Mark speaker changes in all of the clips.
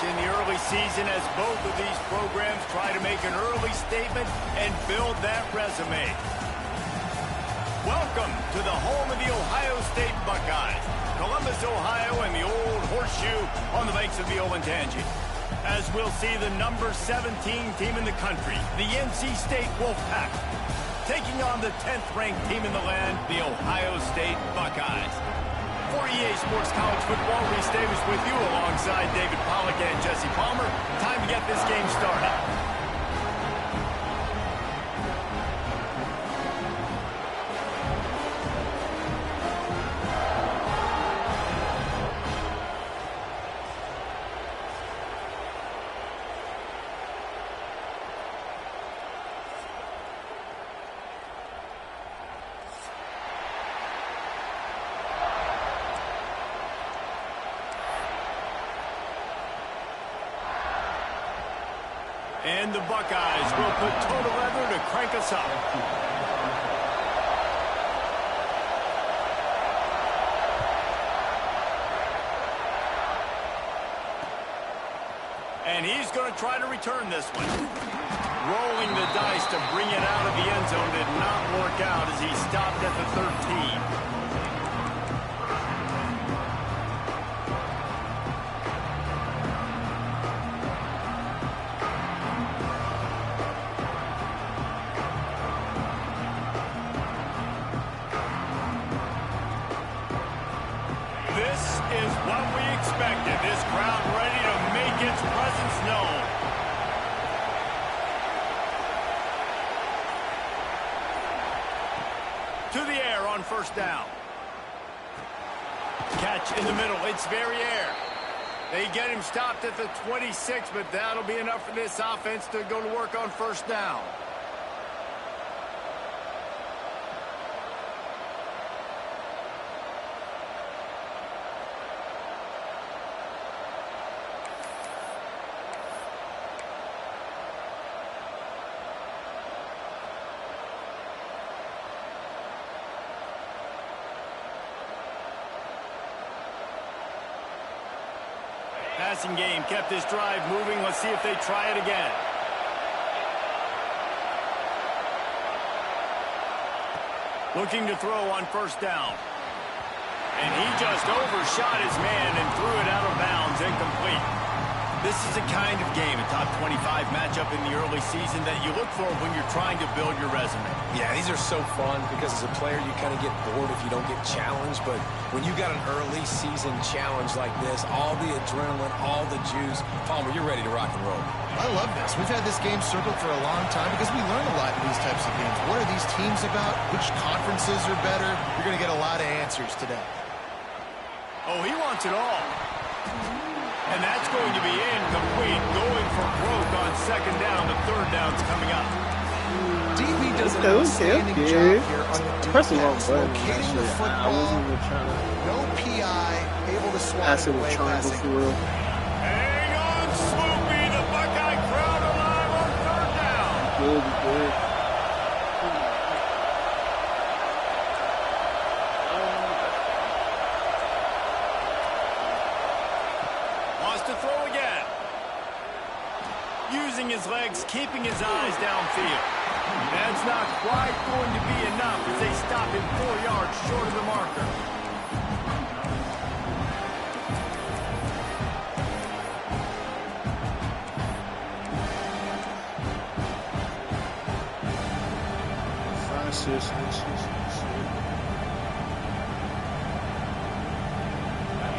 Speaker 1: in the early season as both of these programs try to make an early statement and build that resume. Welcome to the home of the Ohio State Buckeyes, Columbus, Ohio, and the old horseshoe on the banks of the Olentangy. As we'll see the number 17 team in the country, the NC State Wolfpack, taking on the 10th-ranked team in the land, the Ohio State Buckeyes. For EA Sports College Football, Reese Davis with you alongside David Pollack and Jesse Palmer. Time to get this game started. And the Buckeyes will put total leather to crank us up. And he's going to try to return this one. Rolling the dice to bring it out of the end zone did not work out as he stopped at the 13. This crowd ready to make its presence known. To the air on first down. Catch in the middle. It's very air. They get him stopped at the 26, but that'll be enough for this offense to go to work on first down. Passing game kept this drive moving. Let's see if they try it again. Looking to throw on first down. And he just overshot his man and threw it out of bounds, incomplete. This is the kind of game, a top 25 matchup in the early season that you look for when you're trying to build your resume.
Speaker 2: Yeah, these are so fun because as a player you kind of get bored if you don't get challenged, but when you got an early season challenge like this, all the adrenaline, all the juice, Palmer, you're ready to rock and roll.
Speaker 3: I love this. We've had this game circled for a long time because we learn a lot in these types of games. What are these teams about? Which conferences are better? You're going to get a lot of answers today.
Speaker 1: Oh, he wants it all. And that's going to be incomplete. Going for broke on second down. The third down's coming up.
Speaker 3: DB does an outstanding job here on the defense, locating the football. No PI, able to swat it away passing.
Speaker 1: Hang on, Swoopy. The Buckeye crowd alive on third down.
Speaker 4: Good.
Speaker 1: Using his legs, keeping his eyes downfield. That's not quite going to be enough as they stop him 4 yards short of the marker.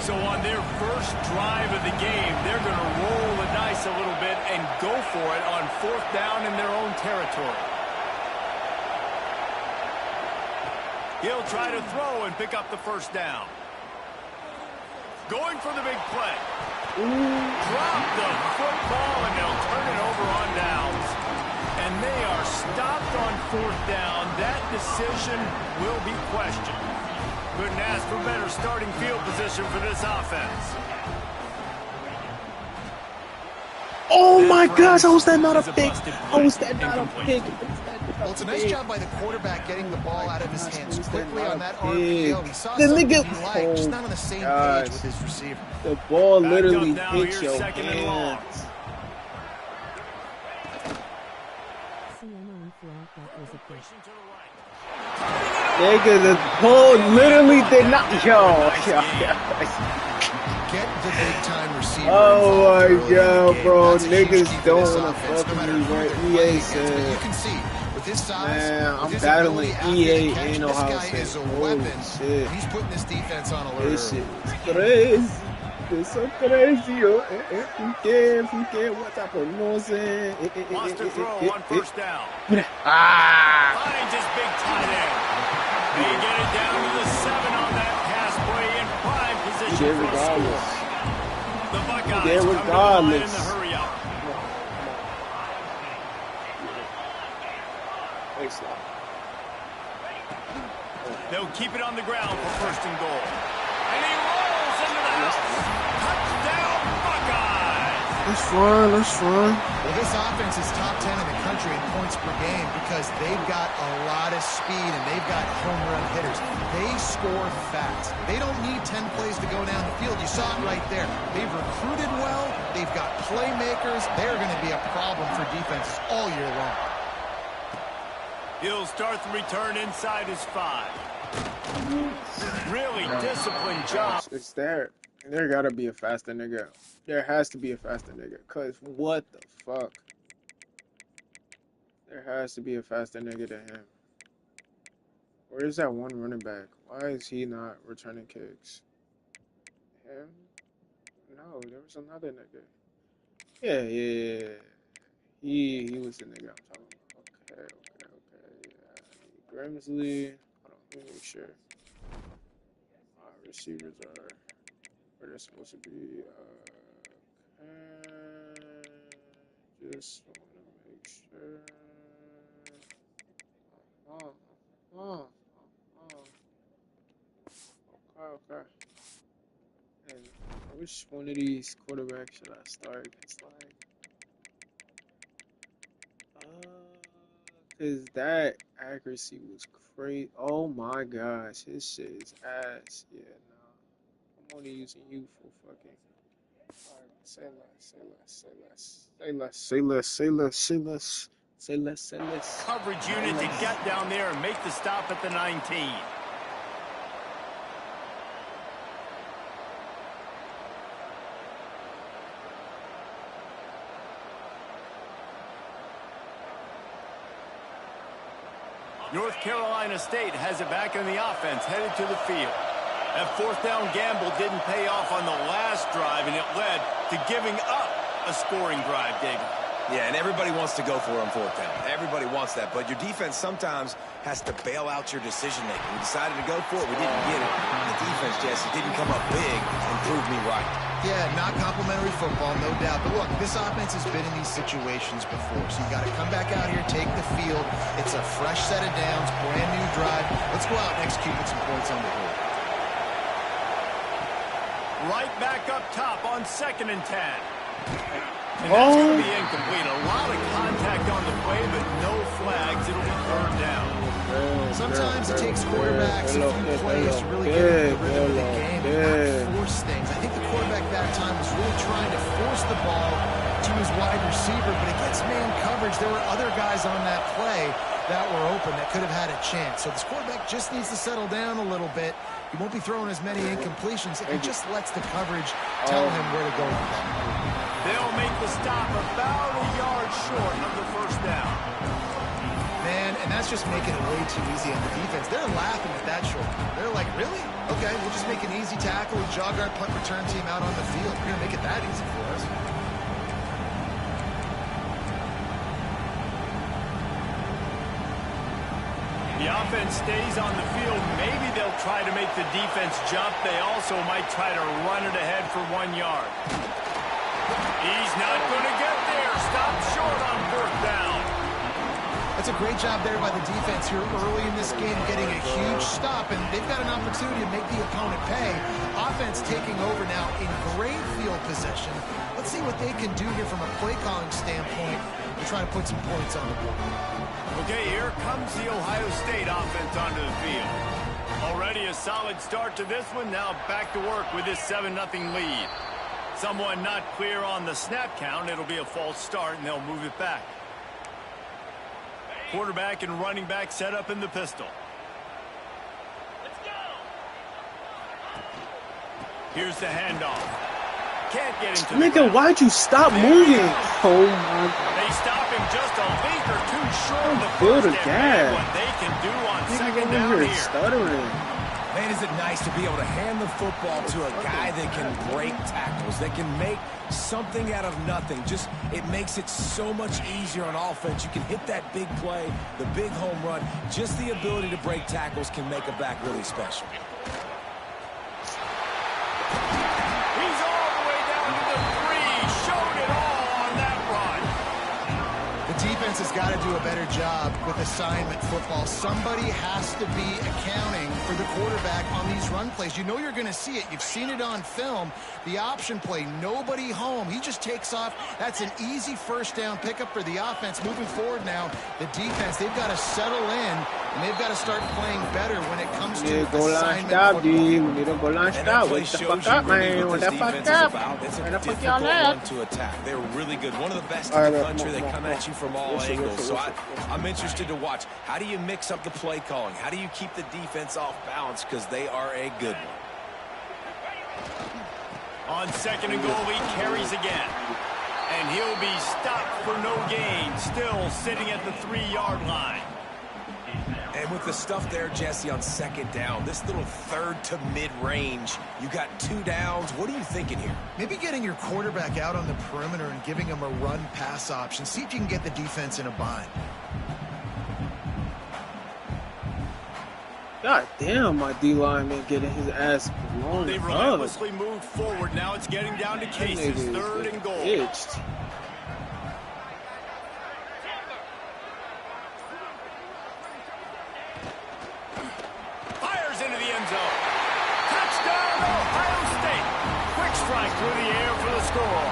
Speaker 1: So on their first drive of the game, they're going to roll the dice a little bit and go for it on fourth down in their own territory. He'll try to throw and pick up the first down. Going for the big play. Drop the football and they'll turn it over on downs. And they are stopped on fourth down. That decision will be questioned. Couldn't ask for better starting field position for this offense.
Speaker 4: Oh my
Speaker 3: my gosh, how was that not a pick? How was that not a pick?
Speaker 4: Well, it's a nice job by the quarterback getting the ball out of his hands quickly on that RPO. He saw something he liked, just not on the same page with his receiver.
Speaker 3: The ball literally hit your hands. Nigga, the ball literally did not. Yo.
Speaker 4: Get the big time receiver.
Speaker 3: Oh my god, bro. Niggas don't want to fuck with me where EA said.
Speaker 4: You can see with his size,
Speaker 3: man, I'm
Speaker 4: his
Speaker 3: battling EA
Speaker 4: catch,
Speaker 3: and Ohio State.
Speaker 4: Is a weapon.
Speaker 3: Shit.
Speaker 4: He's putting this defense on alert.
Speaker 3: This shit is crazy. It's so crazy, yo. Fique, what I pronounce it?
Speaker 1: Wants to throw on first down. Finds his big tight end. They get it down to the 7 on that pass play in prime position for a score. The Buckeyes come to the line in the hurry up. They'll keep it on the ground for first and goal. And he rolls into the house. Touchdown, Buckeyes!
Speaker 3: That's fun.
Speaker 4: Well, this offense is top 10 in the country in points per game because they've got a lot of speed and they've got home run hitters. They score fast. They don't need 10 plays to go down the field. You saw it right there. They've recruited well. They've got playmakers. They're going to be a problem for defenses all year long.
Speaker 1: He'll start the return inside his 5. Really disciplined job.
Speaker 3: It's there. There gotta be a faster nigga. There has to be a faster nigga. Cause what the fuck? There has to be a faster nigga than him. Where's that one running back? Why is he not returning kicks? Him? No, there was another nigga. Yeah. He was the nigga I'm talking about. Okay. Yeah. Grimsley. Hold on, let me make sure. Receivers are where they're supposed to be. Just want to make sure. Okay. And which one of these quarterbacks should I start? It's like, cause that accuracy was crazy. Oh my gosh, his shit is ass. Yeah, nah. I'm only using you for fucking. Alright, say less.
Speaker 1: Coverage unit to get down there and make the stop at the 19. North Carolina State has it back in the offense, headed to the field. That fourth down gamble didn't pay off on the last drive, and it led to giving up a scoring drive, David.
Speaker 2: Yeah, and everybody wants to go for it on fourth down. Everybody wants that, but your defense sometimes has to bail out your decision-making. We decided to go for it. We didn't get it. The defense, Jesse, didn't come up big and prove me right.
Speaker 4: Yeah, not complimentary football, no doubt. But look, this offense has been in these situations before, so you got to come back out here, take the field. It's a fresh set of downs, brand new drive. Let's go out and execute with some points on the board.
Speaker 1: Right back up top on 2nd and 10. And that's going to be incomplete. A lot of contact on the play, but no flags. It'll be third down.
Speaker 4: Sometimes it takes quarterbacks a few plays to really get into the rhythm of the game and not force things. I think the quarterback that time was really trying to force the ball to his wide receiver, but against man coverage, there were other guys on that play that were open that could have had a chance. So this quarterback just needs to settle down a little bit. He won't be throwing as many incompletions if he just lets the coverage tell him where to go with that.
Speaker 1: They'll make the stop about a yard short of the first down.
Speaker 4: Man, and that's just making it way too easy on the defense. They're laughing at that short. They're like, really? Okay, we'll just make an easy tackle and jog our punt return team out on the field. We're going to make it that easy for us.
Speaker 1: The offense stays on the field. Maybe they'll try to make the defense jump. They also might try to run it ahead for 1 yard. He's not going to get there. Stopped short on fourth down.
Speaker 4: That's That's a great job there by the defense here early in this game, getting a huge stop, and they've got an opportunity to make the opponent pay. Offense taking over now in great field possession. Let's see what they can do here from a play calling standpoint to try to put some points on the board.
Speaker 1: Okay, here comes the Ohio State offense onto the field. Already a solid start to this one. Now back to work with this 7-0 lead. Someone not clear on the snap count. It'll be a false start, and they'll move it back. Quarterback and running back set up in the pistol. Let's go. Here's the handoff. Can't get him to the
Speaker 3: Nigga, why'd you stop moving? Oh my God.
Speaker 1: They stop him just a league or two short of the
Speaker 3: Feel
Speaker 1: first
Speaker 3: the gap.
Speaker 1: what they can do on
Speaker 3: Nigga
Speaker 1: second
Speaker 3: over
Speaker 1: down
Speaker 3: here
Speaker 1: here.
Speaker 3: stuttering.
Speaker 2: Man, is it nice to be able to hand the football to a guy that can break tackles, that can make something out of nothing. Just, it makes it so much easier on offense. You can hit that big play, the big home run. Just the ability to break tackles can make a back really special.
Speaker 1: He's all the way down to the 3. Showed it all on that run.
Speaker 4: The defense has got to do a better job with assignment football. Somebody has to be accounting for the quarterback on these run plays. You know you're going to see it. You've seen it on film. The option play, nobody home. He just takes off. That's an easy first down pickup for the offense. Moving forward now, the defense, they've got to settle in, and they've got to start playing better when it comes to assignment football.
Speaker 3: We need a goal line stop. Wake the fuck up, man. What the fuck up?
Speaker 2: It's
Speaker 3: Where
Speaker 2: a
Speaker 3: the fuck
Speaker 2: difficult
Speaker 3: y'all at?
Speaker 2: one to attack. They're really good. One of the best
Speaker 3: All
Speaker 2: in the
Speaker 3: right,
Speaker 2: country.
Speaker 3: come
Speaker 2: They
Speaker 3: on,
Speaker 2: come at you from all
Speaker 3: Listen,
Speaker 2: angles.
Speaker 3: listen,
Speaker 2: So
Speaker 3: listen.
Speaker 2: I'm interested to watch. How do you mix up the play calling? How do you keep the defense off balance? Because they are a good one.
Speaker 1: On second and goal, he carries again. And he'll be stopped for no gain. Still sitting at the 3-yard line.
Speaker 2: And with the stuff there, Jesse, on second down, this little third to mid-range, you got 2 downs. What are you thinking here?
Speaker 4: Maybe getting your quarterback out on the perimeter and giving him a run-pass option. See if you can get the defense in a bind.
Speaker 3: God damn, my D lineman getting his ass blown
Speaker 1: They
Speaker 3: up.
Speaker 1: relentlessly moved forward. Now it's getting down to cases. Third and goal.
Speaker 3: Itched.
Speaker 1: Fires into the end zone. Touchdown, Ohio State. Quick strike through the air for the score.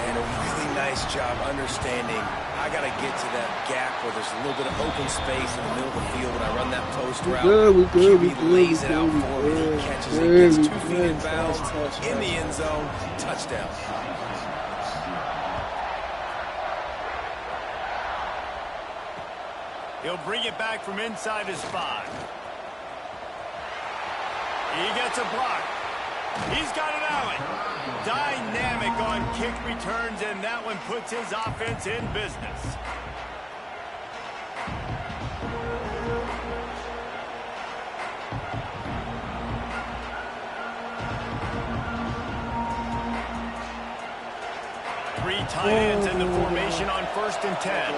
Speaker 2: And a really nice job understanding I got to get to that gap where there's a little bit of open space in the middle of the field when I run that post route.
Speaker 3: We good,
Speaker 2: QB lays it out for me. He catches it, gets 2 feet in bounds, in the end zone, touchdown.
Speaker 1: He'll bring it back from inside his 5. He gets a block. He's got an alley. Dynamic on kick returns, and that one puts his offense in business. Three tight ends in the formation on 1st and 10.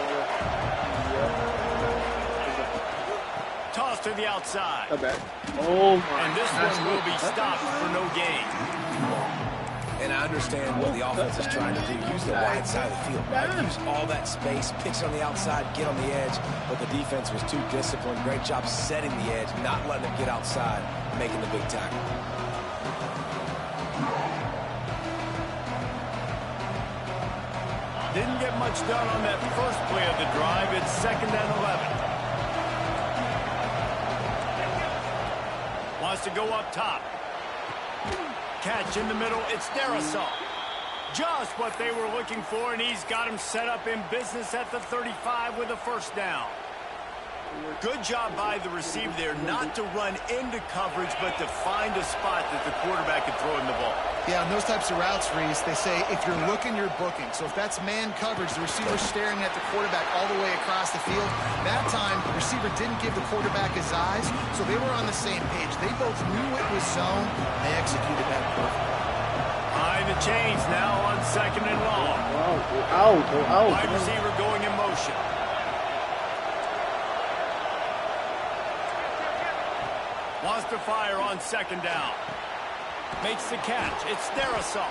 Speaker 1: Toss to the outside.
Speaker 3: Oh my.
Speaker 1: And this one will be stopped for no gain.
Speaker 2: And I understand what the offense is trying to do. Use the wide side of the field, right? Use all that space, pitch on the outside, get on the edge. But the defense was too disciplined. Great job setting the edge, not letting them get outside, making the big tackle.
Speaker 1: Didn't get much done on that first play of the drive. It's 2nd and 11. Wants to go up top. Catch in the middle. It's Darisaw. Just what they were looking for, and he's got him set up in business at the 35 with a first down. Good job by the receiver there, not to run into coverage, but to find a spot that the quarterback could throw in the ball.
Speaker 4: Yeah, on those types of routes, Reese, they say if you're looking, you're booking. So if that's man coverage, the receiver's staring at the quarterback all the way across the field. That time, the receiver didn't give the quarterback his eyes, so they were on the same page. They both knew it was zone. They executed that perfectly.
Speaker 1: Behind the chains now on 2nd and long. Wide receiver going in motion. Wants to fire on 2nd down. Makes the catch. It's Darisaw.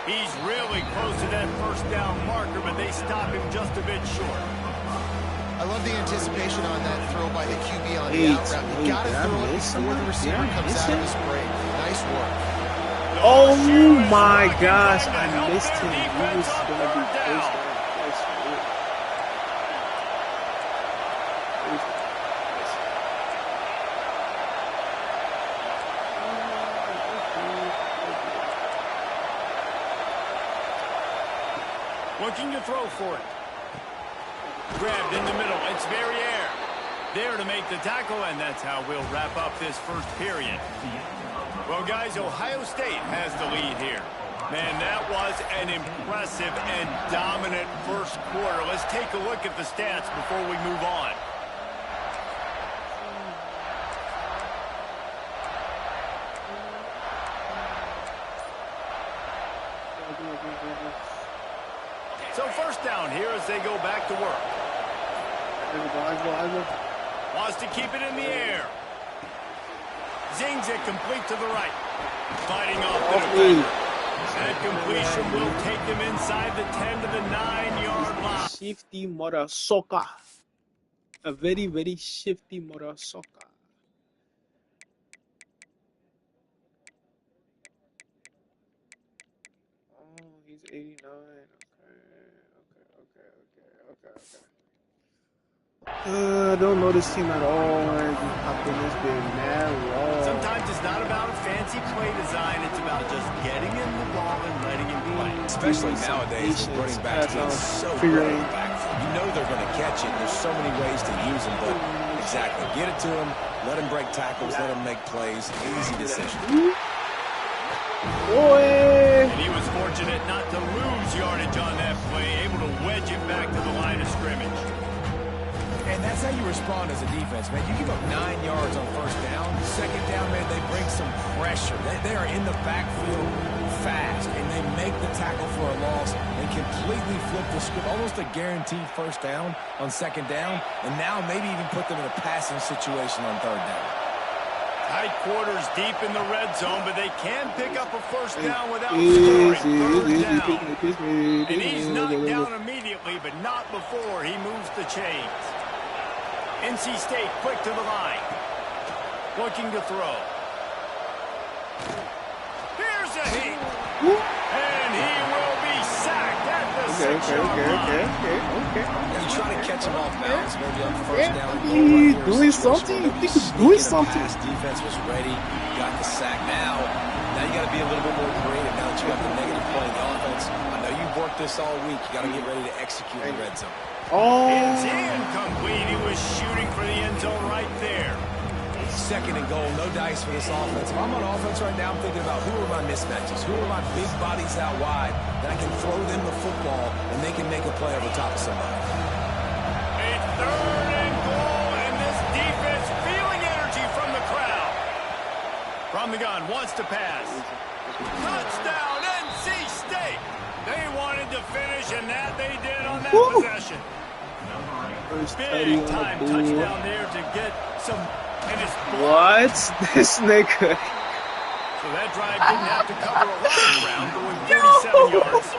Speaker 1: He's really close to that first down marker, but they stop him just a bit short.
Speaker 4: I love the anticipation on that throw by the QB on the out route. You got to throw it before the receiver comes out of his break. Nice work.
Speaker 3: Oh my gosh, I missed him. He was going to be first down.
Speaker 1: Looking to throw for it. Grabbed in the middle. It's Verrier. There to make the tackle, and that's how we'll wrap up this first period. Well, guys, Ohio State has the lead here. Man, that was an impressive and dominant first quarter. Let's take a look at the stats before we move on. So first down here as they go back to work. Wants to keep it in the air. Zings it complete to the right. Fighting off the defender. That completion will take him inside the 10 to the 9-yard line.
Speaker 3: Shifty mother soccer. A very, very shifty mother soccer. Oh, he's 89. Okay. I don't know this team at all. This been mad raw.
Speaker 1: Sometimes it's not about a fancy play design. It's about just getting in the ball and letting him play.
Speaker 2: Especially nowadays, with running backs being so good in the backfield. You know they're going to catch it. There's so many ways to use them, but exactly. Get it to them. Let them break tackles. Let them make plays. Easy decision.
Speaker 3: Boy.
Speaker 1: And he was fortunate not to lose yardage on that play, able to wedge it back to the line of scrimmage.
Speaker 2: And that's how you respond as a defense, man. You give up 9 yards on first down. Second down, man, they bring some pressure. They are in the backfield fast, and they make the tackle for a loss and completely flip the script. Almost a guaranteed first down on second down, and now maybe even put them in a passing situation on third down.
Speaker 1: Tight quarters deep in the red zone, but they can pick up a first down without scoring. Third down. And he's knocked down immediately, but not before he moves the chains. NC State quick to the line. Looking to throw. Here's a hit. And he will be sacked at the 6-yard line.
Speaker 2: Okay. You try to catch him off balance, maybe on first down.
Speaker 3: He's doing something. He's doing something.
Speaker 2: Defense was ready. Got the sack now. Now you got to be a little bit more creative now that you got the negative play in the offense. I know you've worked this all week. You got to get ready to execute in the red zone.
Speaker 1: It's incomplete. He was shooting for the end zone right there.
Speaker 2: Second and goal, no dice for this offense. If I'm on offense right now, I'm thinking about who are my mismatches? Who are my big bodies out wide that I can throw them the football and they can make a play over top of somebody.
Speaker 1: A third and goal, and this defense feeling energy from the crowd. From the gun, wants to pass. Touchdown, NC State. They wanted to finish, and that they did on that possession. Big time touchdown there to get some.
Speaker 3: What? This nigga.
Speaker 1: So that drive didn't have to cover a lot of ground, going 37 yards.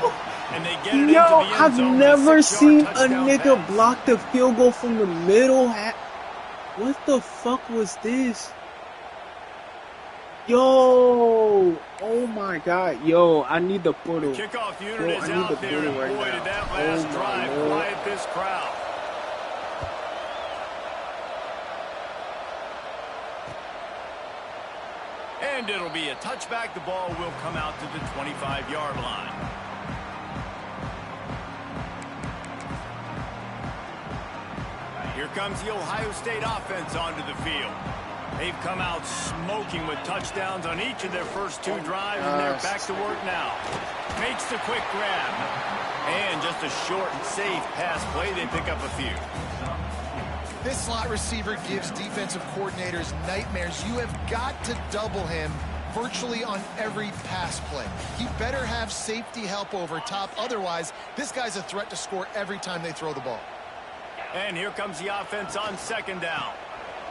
Speaker 1: And they get it into the end
Speaker 3: I've
Speaker 1: zone.
Speaker 3: never seen a nigga block the field goal from the middle. What the fuck was this? Yo, oh my god, yo, I need the portal.
Speaker 1: The kickoff unit is out there, and boy, did that last drive quiet this crowd. And it'll be a touchback. The ball will come out to the 25-yard line. Here comes the Ohio State offense onto the field. They've come out smoking with touchdowns on each of their first 2 drives, and they're back to work now. Makes the quick grab. And just a short and safe pass play. They pick up a few.
Speaker 4: This slot receiver gives defensive coordinators nightmares. You have got to double him virtually on every pass play. He better have safety help over top. Otherwise, this guy's a threat to score every time they throw the ball.
Speaker 1: And here comes the offense on second down.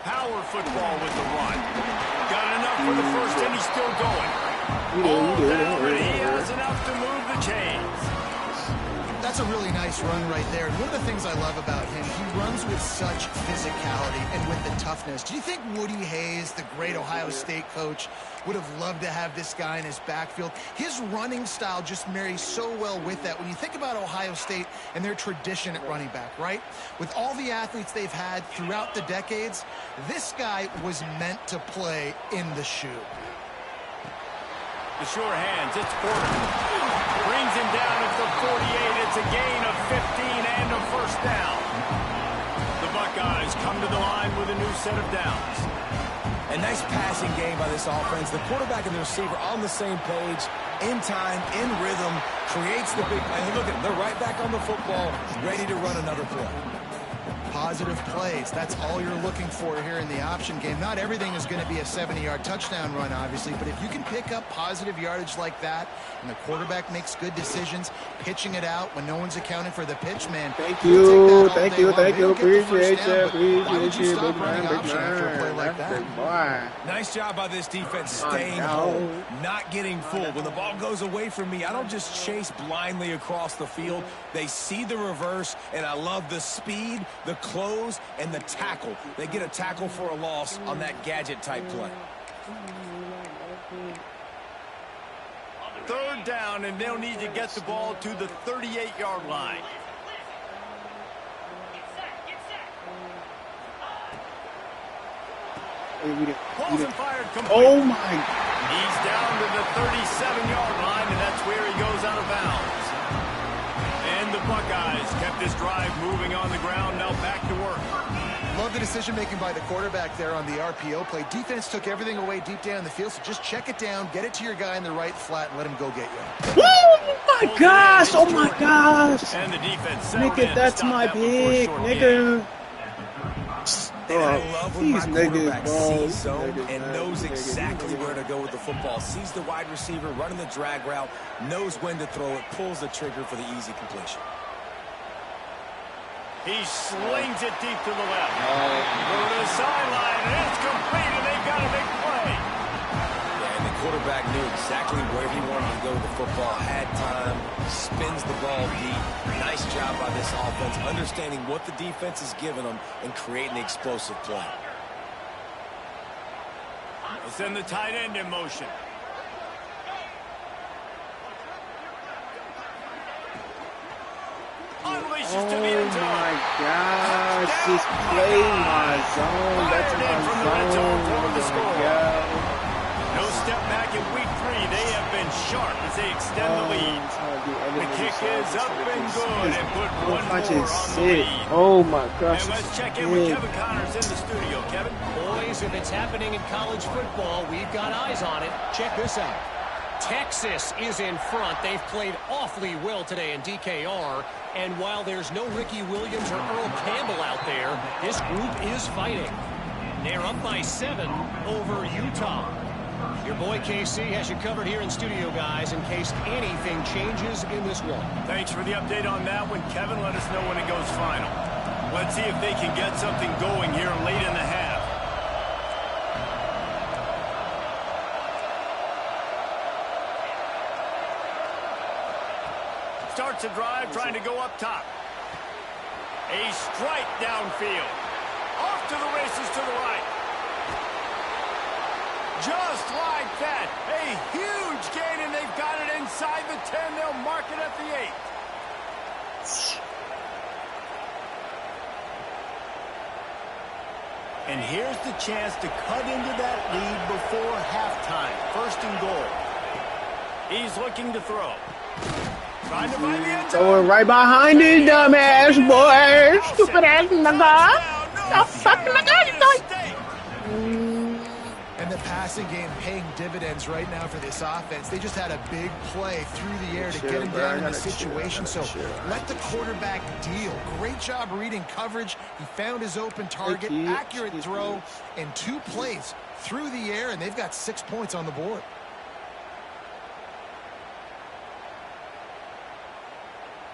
Speaker 1: Power football with the run. Got enough for the first, and he's still going. All down, and he has enough to move the chains.
Speaker 4: That's a really nice run right there. And one of the things I love about him, he runs with such physicality and with the toughness. Do you think Woody Hayes, the great Ohio State coach, would have loved to have this guy in his backfield? His running style just marries so well with that. When you think about Ohio State and their tradition at running back, right? With all the athletes they've had throughout the decades, this guy was meant to play in the shoe.
Speaker 1: The sure hands, it's Porter. Brings him down at the 48. It's a gain of 15 and a first down. The Buckeyes come to the line with a new set of downs.
Speaker 2: A nice passing game by this offense. The quarterback and the receiver on the same page, in time, in rhythm, creates the big play. Look at them, they're right back on the football, ready to run another play.
Speaker 4: Positive plays, that's all you're looking for here in the option game. Not everything is going to be a 70-yard touchdown run, obviously, but if you can pick up positive yardage like that and the quarterback makes good decisions, pitching it out when no one's accounting for the pitch, man.
Speaker 3: Thank you. Appreciate you. Big man.
Speaker 2: Nice job by this defense staying home, not getting fooled. When the ball goes away from me, I don't just chase blindly across the field. They see the reverse, and I love the speed, the close, and the tackle. They get a tackle for a loss on that gadget-type play.
Speaker 1: Third down, and they'll need to get the ball to the 38-yard line. Wasn't fired completely.
Speaker 3: Oh my!
Speaker 1: He's down to the 37-yard line, and that's where he goes out of bounds. And the Buckeyes kept this drive moving on the ground. Now back to work.
Speaker 4: Love the decision-making by the quarterback there on the RPO play. Defense took everything away deep down the field, so just check it down, get it to your guy in the right flat, and let him go get you.
Speaker 3: Oh my gosh! Oh my gosh!
Speaker 1: And the defense
Speaker 3: Nigga, that's my pick, nigga.
Speaker 2: And I love when my quarterback sees zone and knows exactly where to go with the football. Sees the wide receiver running the drag route, knows when to throw it, pulls the trigger for the easy completion.
Speaker 1: He slings it deep to the left. Go to the sideline, and it's complete, and they've got a big play.
Speaker 2: Yeah, and the quarterback knew exactly where he wanted to go with the football, had time, spins the ball deep. Nice job by this offense, understanding what the defense is giving them and creating the explosive play.
Speaker 1: We'll send the tight end in motion. Unleashes to the end zone.
Speaker 3: Oh my gosh, he's playing my zone. That's my zone.
Speaker 1: No step back in week 3. They have been sharp as they extend the lead. The kick is up and good and put one more on the lead.
Speaker 3: Oh my gosh.
Speaker 1: And let's check in with Kevin Connors in the studio. Kevin?
Speaker 5: Boys, if it's happening in college football, we've got eyes on it. Check this out. Texas is in front. They've played awfully well today in DKR. And while there's no Ricky Williams or Earl Campbell out there, this group is fighting. They're up by 7 over Utah. Your boy KC has you covered here in studio, guys, in case anything changes in this one.
Speaker 1: Thanks for the update on that one, Kevin. Let us know when it goes final. Let's see if they can get something going here late in the half. Starts a drive, trying to go up top. A strike downfield. Off to the races to the right. Just like that. A huge gain, and they've got it inside the 10. They'll mark it at the 8. And here's the chance to cut into that lead before halftime. 1st and goal. He's looking to throw. Trying to find the end zone.
Speaker 3: Going right behind you, dumbass boy. Stupid ass nigga. The fucking nigga.
Speaker 4: And the passing game paying dividends right now for this offense. They just had a big play through the air to get him down in the situation. So let the quarterback deal. Great job reading coverage. He found his open target, accurate throw, and 2 plays through the air, and they've got 6 points on the board.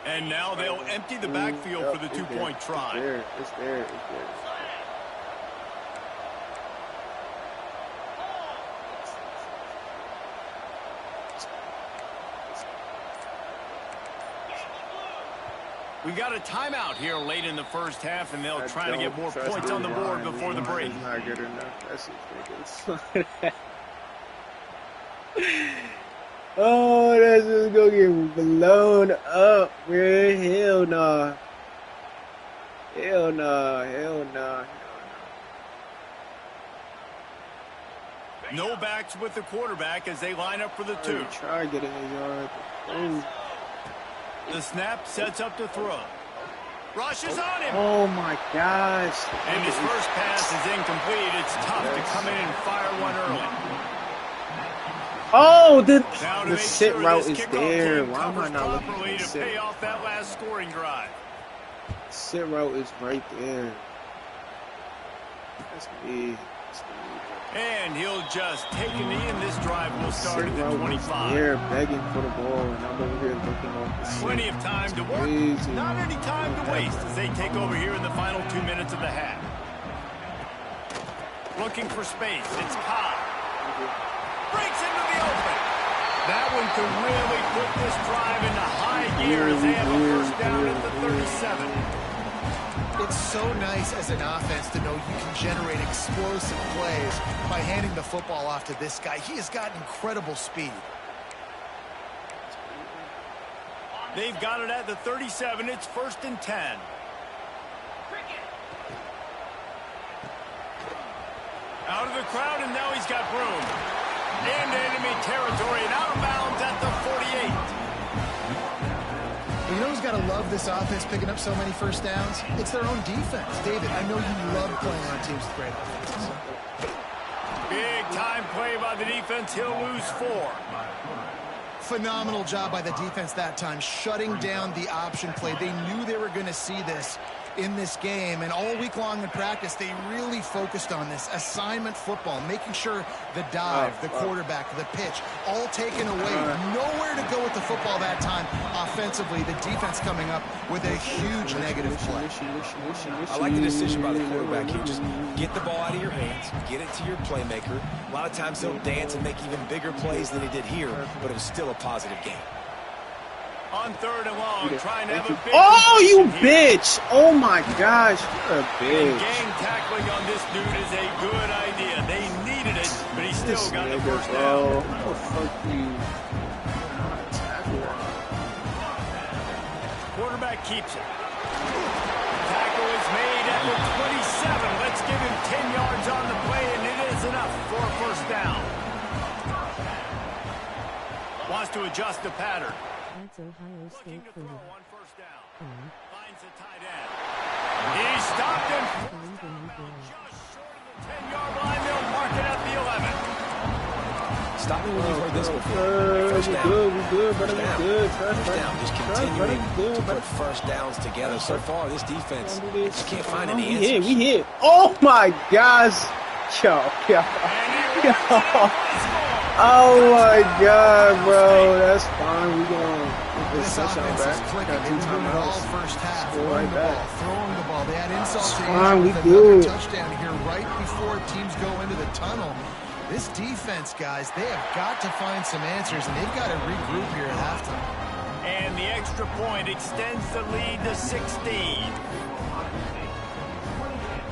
Speaker 1: And now they'll empty the backfield for the 2-point try.
Speaker 3: It's there.
Speaker 1: We got a timeout here late in the first half, and they'll try to get more points on the board before the break.
Speaker 3: It's not good enough. That's ridiculous. Oh, that's just gonna get blown up, man. Hell nah. Hell nah. Hell nah.
Speaker 1: No backs with the quarterback as they line up for the 2.
Speaker 3: Try getting a yard. Oh.
Speaker 1: The snap sets up to throw. Rushes on him.
Speaker 3: Oh my gosh.
Speaker 1: And his first pass is incomplete. It's tough to come in and fire one early.
Speaker 3: Oh, the sit route is there. Why am I not looking at the
Speaker 1: to
Speaker 3: sit?
Speaker 1: pay off that last scoring drive?
Speaker 3: Sit route is right there. That's me.
Speaker 1: And he'll just take a knee, and this drive will start at the 25.
Speaker 3: They're begging for the ball, and I'm over here looking off the sit.
Speaker 1: Plenty of time to work.
Speaker 3: Crazy.
Speaker 1: Not any time to waste as they take over here in the final 2 minutes of the half. Looking for space. It's Cobb. Breaks into the open. That one could really put this drive into high gear as they have a first down at the 37.
Speaker 4: It's so nice as an offense to know you can generate explosive plays by handing the football off to this guy. He has got incredible speed.
Speaker 1: They've got it at the 37. It's 1st and 10. Out of the crowd, and now he's got room. Into enemy territory and out of bounds at the 48.
Speaker 4: You know who's got to love this offense picking up so many first downs? It's their own defense. David, I know you love playing on teams with great offenses.
Speaker 1: Big time play by the defense. He'll lose 4.
Speaker 4: Phenomenal job by the defense that time, shutting down the option play. They knew they were going to see this in this game, and all week long in practice, they really focused on this assignment football, making sure the dive, the quarterback, the pitch, all taken away. Nowhere to go with the football that time. Offensively, the defense coming up with a huge negative play.
Speaker 2: I like the decision by the quarterback here. Just get the ball out of your hands, get it to your playmaker. A lot of times he'll dance and make even bigger plays than he did here, but it was still a positive game.
Speaker 1: On 3rd and long, trying to have a big...
Speaker 3: Oh, you bitch! Oh my gosh, you're a bitch.
Speaker 1: And gang tackling on this dude is a good idea. They needed it, but he still got the first down.
Speaker 3: Oh, fuck you.
Speaker 1: Quarterback keeps it. Tackle is made at the 27. Let's give him 10 yards on the play, and it is enough for a first down. Wants to adjust the pattern.
Speaker 6: That's Ohio State
Speaker 1: Looking to
Speaker 6: for
Speaker 1: throw
Speaker 6: you.
Speaker 1: on first down. Finds the tight end. He stopped him. Just short of the 10-yard line. They'll mark it at the 11.
Speaker 2: Stop me when you've heard this before. First down.
Speaker 3: We good, but we good.
Speaker 2: First down. Just continuing to put
Speaker 3: But
Speaker 2: first downs together. So far, this defense just can't find any
Speaker 3: we
Speaker 2: answers.
Speaker 3: hit. Oh my gosh. Yo. Oh my god, bro. That's fine. We going to
Speaker 4: This offense is clicking. They were doing it all first half. Running the ball, throwing the ball. They had insult to injury with another touchdown here right before teams go into the tunnel. This defense, guys, they have got to find some answers, and they've got to regroup here at halftime.
Speaker 1: And the extra point extends the lead to 16.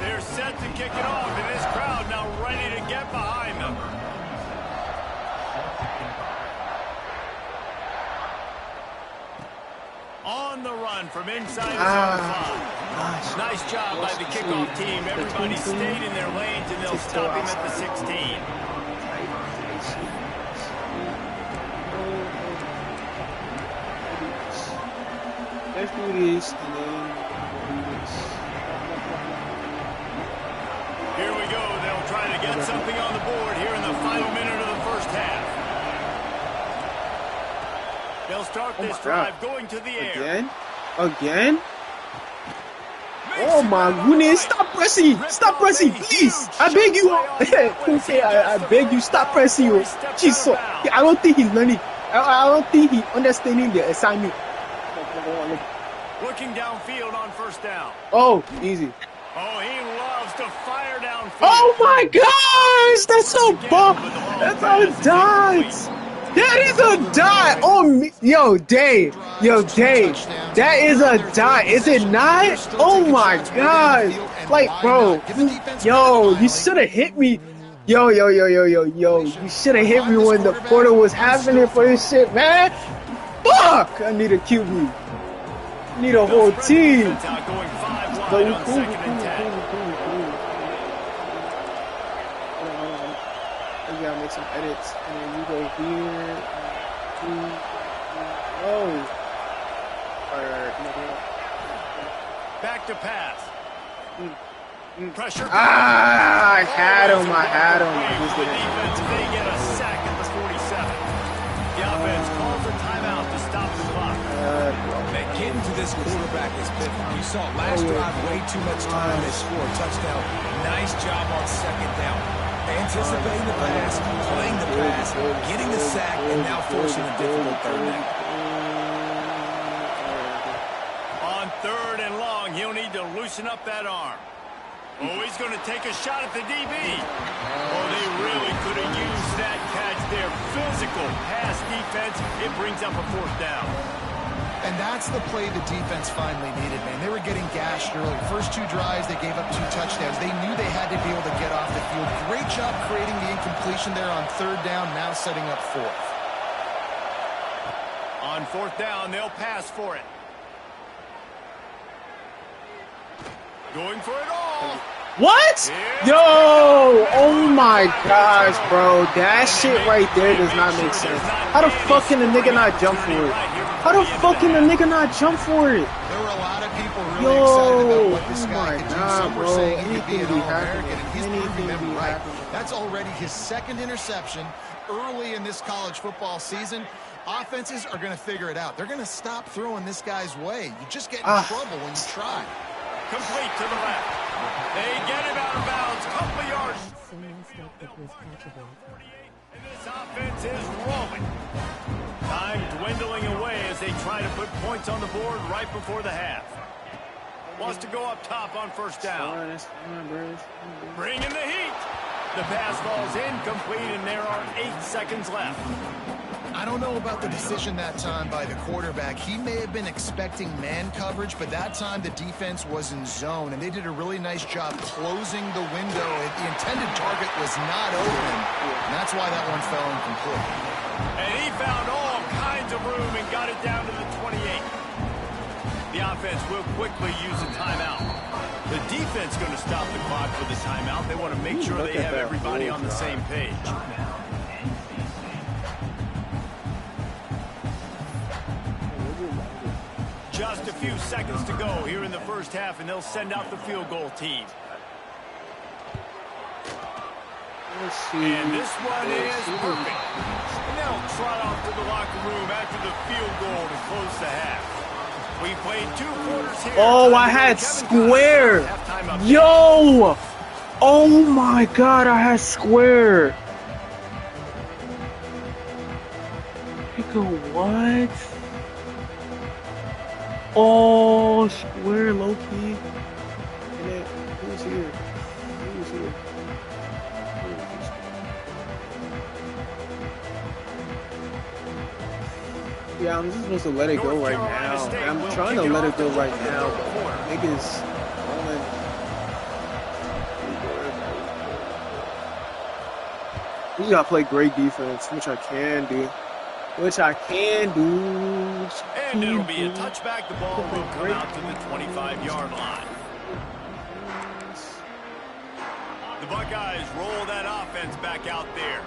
Speaker 1: They're set to kick it off, and this crowd now ready to get behind them. On the run from inside his own 5. Nice job by the kickoff team. Everybody stayed in their lanes, and they'll stop him at the 16.
Speaker 3: Let's do this, and then we'll do this.
Speaker 1: Here we go. They'll try to get something on the board here in the final minute of the first half. They'll start this drive going to the air.
Speaker 3: Again? Oh my goodness, stop pressing, please. I beg you. Okay, I beg you, stop pressing. Jesus, I don't think he's learning. I don't think he's understanding the assignment.
Speaker 1: Looking downfield on first down.
Speaker 3: Oh, easy.
Speaker 1: Oh, he loves to fire downfield.
Speaker 3: Oh my gosh, that's so bomb. That's how it dies. That is a dot on me. Yo, Dave. Yo, Dave. That is a dot. Is it not? Oh my God. Like, bro. Yo, you should have hit me. Yo. You should have hit me when the portal was happening for this shit, man. Fuck. I need a QB. I need a whole team. But we cool. We gotta make some edits. And then you go here. Oh. Alright.
Speaker 1: Back to pass. Pressure.
Speaker 3: I had him. I just
Speaker 1: The
Speaker 3: didn't.
Speaker 1: defense, they get a sack at the 47. The offense calls a timeout to stop the clock.
Speaker 2: Man, getting to this quarterback is pivotal. You saw it last drive, way too much time. They score a touchdown. Nice job on second down. Anticipating the pass, playing the pass, getting the sack, and now forcing a difficult third down.
Speaker 1: On 3rd and long, he'll need to loosen up that arm. Oh, he's going to take a shot at the DB. Oh, they really could have used that catch there. Physical pass defense. It brings up a 4th down.
Speaker 4: And that's the play the defense finally needed, man. They were getting gashed early. First 2 drives, they gave up 2 touchdowns. They knew they had to be able to get off the field. Great job creating the incompletion there on 3rd down, now setting up 4th.
Speaker 1: On 4th down, they'll pass for it. Going for it all.
Speaker 3: What? Yo! Oh my gosh, bro. That shit right there does not make sense. How the fuck can the nigga not jump for it? How the fuck can the nigga not jump for it?
Speaker 4: There were a lot of people really excited about what this guy could do. Some were
Speaker 3: bro.
Speaker 4: saying he could be an
Speaker 3: Anything be
Speaker 4: All-American,
Speaker 3: happening.
Speaker 4: and he's
Speaker 3: Anything
Speaker 4: proving them
Speaker 3: be
Speaker 4: right.
Speaker 3: happening.
Speaker 4: That's already his 2nd interception early in this college football season. Offenses are going to figure it out. They're going to stop throwing this guy's way. You just get in trouble when you try.
Speaker 1: Complete to the left. They get him out of bounds. Couple of yards. And this offense is rolling. Time dwindling away as they try to put points on the board right before the half. Wants to go up top on 1st down. Bringing the heat. The pass falls incomplete, and there are 8 seconds left.
Speaker 4: I don't know about the decision that time by the quarterback. He may have been expecting man coverage, but that time the defense was in zone, and they did a really nice job closing the window. The intended target was not open, and that's why that one fell incomplete.
Speaker 1: And he found all kinds of room and got it down to the 28. The offense will quickly use a timeout. The defense going to stop the clock for the timeout. They want to make sure they have everybody on the same page. Just a few seconds to go here in the 1st half, and they'll send out the field goal team. And this one is perfect. And they'll trot off to the locker room after the field goal to close the half. We played 2 quarters here.
Speaker 3: Oh, I had square. Yo! Oh my God, I had square. Nigga, what? Oh, square, low key. And then, who's here? Who's here? Yeah, I'm just supposed to let it go right now. I'm trying to let it go right now, but niggas rolling. We just gotta play great defense, which I can do.
Speaker 1: And it'll be a touchback. The ball will come out to the 25-yard line. The Buckeyes roll that offense back out there.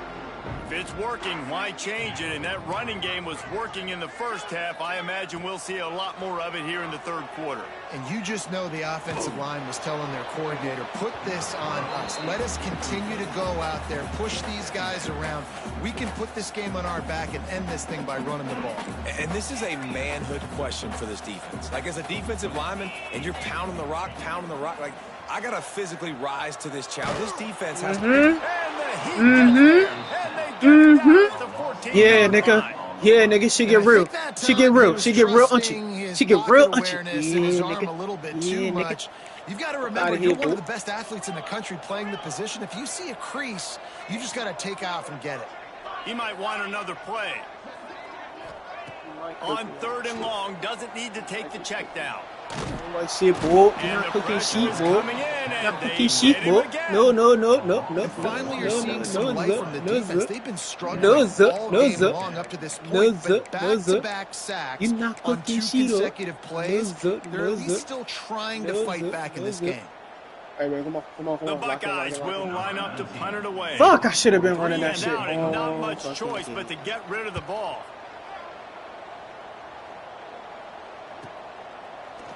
Speaker 1: If it's working, why change it? And that running game was working in the 1st half. I imagine we'll see a lot more of it here in the 3rd quarter.
Speaker 4: And you just know the offensive line was telling their coordinator, put this on us. Let us continue to go out there, push these guys around. We can put this game on our back and end this thing by running the ball.
Speaker 2: And this is a manhood question for this defense. Like, as a defensive lineman, and you're pounding the rock, like, I got to physically rise to this challenge. This defense has to...
Speaker 3: Yeah, nigga. Yeah, nigga, she get real. She get real. She get real unchy. She get real unchy. Yeah, nigga. Yeah, nigga.
Speaker 4: You've got to remember, you're one of the best athletes in the country playing the position. If you see a crease, you just got to take off and get it.
Speaker 1: He might want another play. On 3rd and long, doesn't need to take the check down.
Speaker 3: Like shit, boy. You're not cooking sheep, boy. Not cooking sheep, boy. No.
Speaker 4: And finally, you're seeing some life from the defense. They've been struggling all game long up to this point, but back-to-back sacks on 2 consecutive plays. They're at least still trying to fight back in this game.
Speaker 3: Hey, man, come on.
Speaker 1: The Buckeyes will line up to punt it away.
Speaker 3: Fuck, I should have been running that shit.
Speaker 1: Not much choice but to get rid of the ball.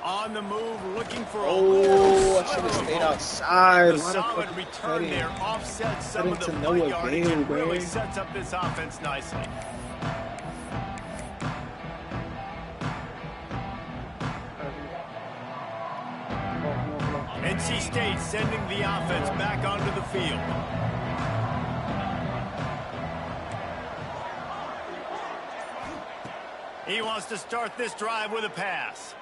Speaker 1: On the move, looking for a little
Speaker 3: I should have stayed outside.
Speaker 1: The solid return there offsets some of the play yardage and really sets up this offense nicely. NC State sending the offense back onto the field. He wants to start this drive with a pass.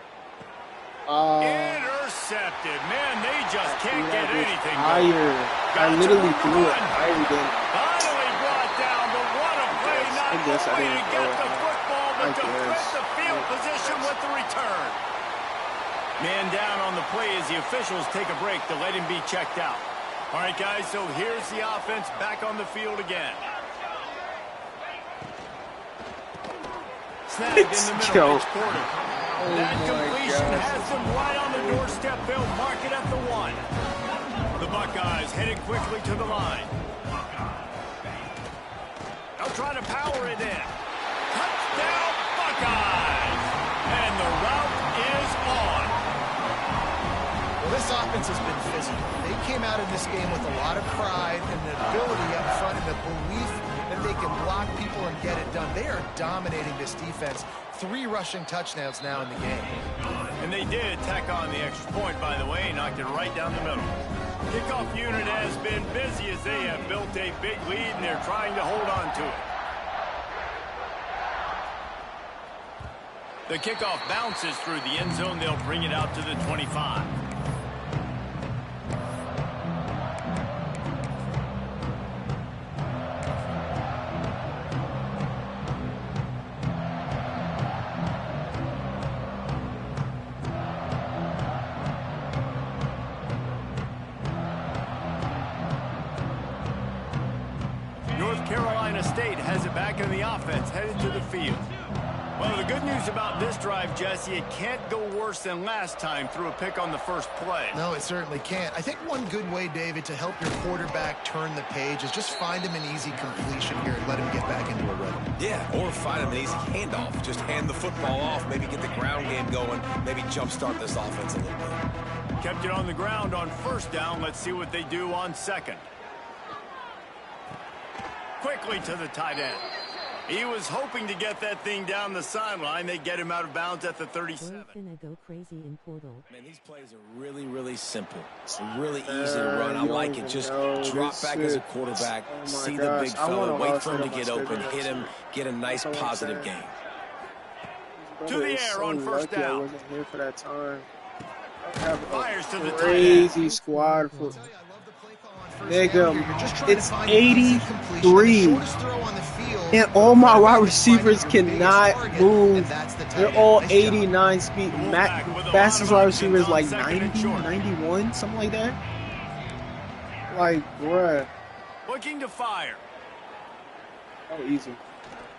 Speaker 1: Intercepted. Man, they just can't get anything going.
Speaker 3: I literally threw it higher than.
Speaker 1: Finally brought down, but what a play. Not only to get the football, but to flip the field position with the return. Man down on the play as the officials take a break to let him be checked out. All right, guys, so here's the offense back on the field again. Snagged in the middle of each quarter. That completion has them right on the doorstep. They'll mark it at the 1. The Buckeyes headed quickly to the line. They'll try to power it in. Touchdown, Buckeyes! And the route is on.
Speaker 4: Well, this offense has been physical. They came out in this game with a lot of pride and the ability up front and the belief that they can block people and get it done. They are dominating this defense. 3 rushing touchdowns now in the game.
Speaker 1: And they did tack on the extra point, by the way, knocked it right down the middle. Kickoff unit has been busy as they have built a big lead, and they're trying to hold on to it. The kickoff bounces through the end zone. They'll bring it out to the 25. Carolina State has it back in the offense, headed to the field. Well, the good news about this drive, Jesse, it can't go worse than last time through a pick on the first play.
Speaker 4: No, it certainly can't. I think one good way, David, to help your quarterback turn the page is just find him an easy completion here and let him get back into a rhythm.
Speaker 2: Yeah, or find him an easy handoff. Just hand the football off, maybe get the ground game going, maybe jumpstart this offense a little bit.
Speaker 1: Kept it on the ground on first down. Let's see what they do on second. Quickly to the tight end. He was hoping to get that thing down the sideline. They get him out of bounds at the 37.
Speaker 6: Go crazy in portal.
Speaker 2: Man, these plays are really, really simple. It's really easy to run. I like it. Just drop back as a quarterback, see the big fella, wait for him to get open, hit him, get a nice positive game.
Speaker 1: To the air on first down.
Speaker 3: I wasn't here for that time.
Speaker 1: Fires to the
Speaker 3: crazy squad for. Nigga, it's 83, and all my wide receivers cannot move. They're all 89 speed. Fastest wide receiver is like 90, 91, something like that. Like, bruh.
Speaker 1: Looking to fire.
Speaker 3: Oh, easy.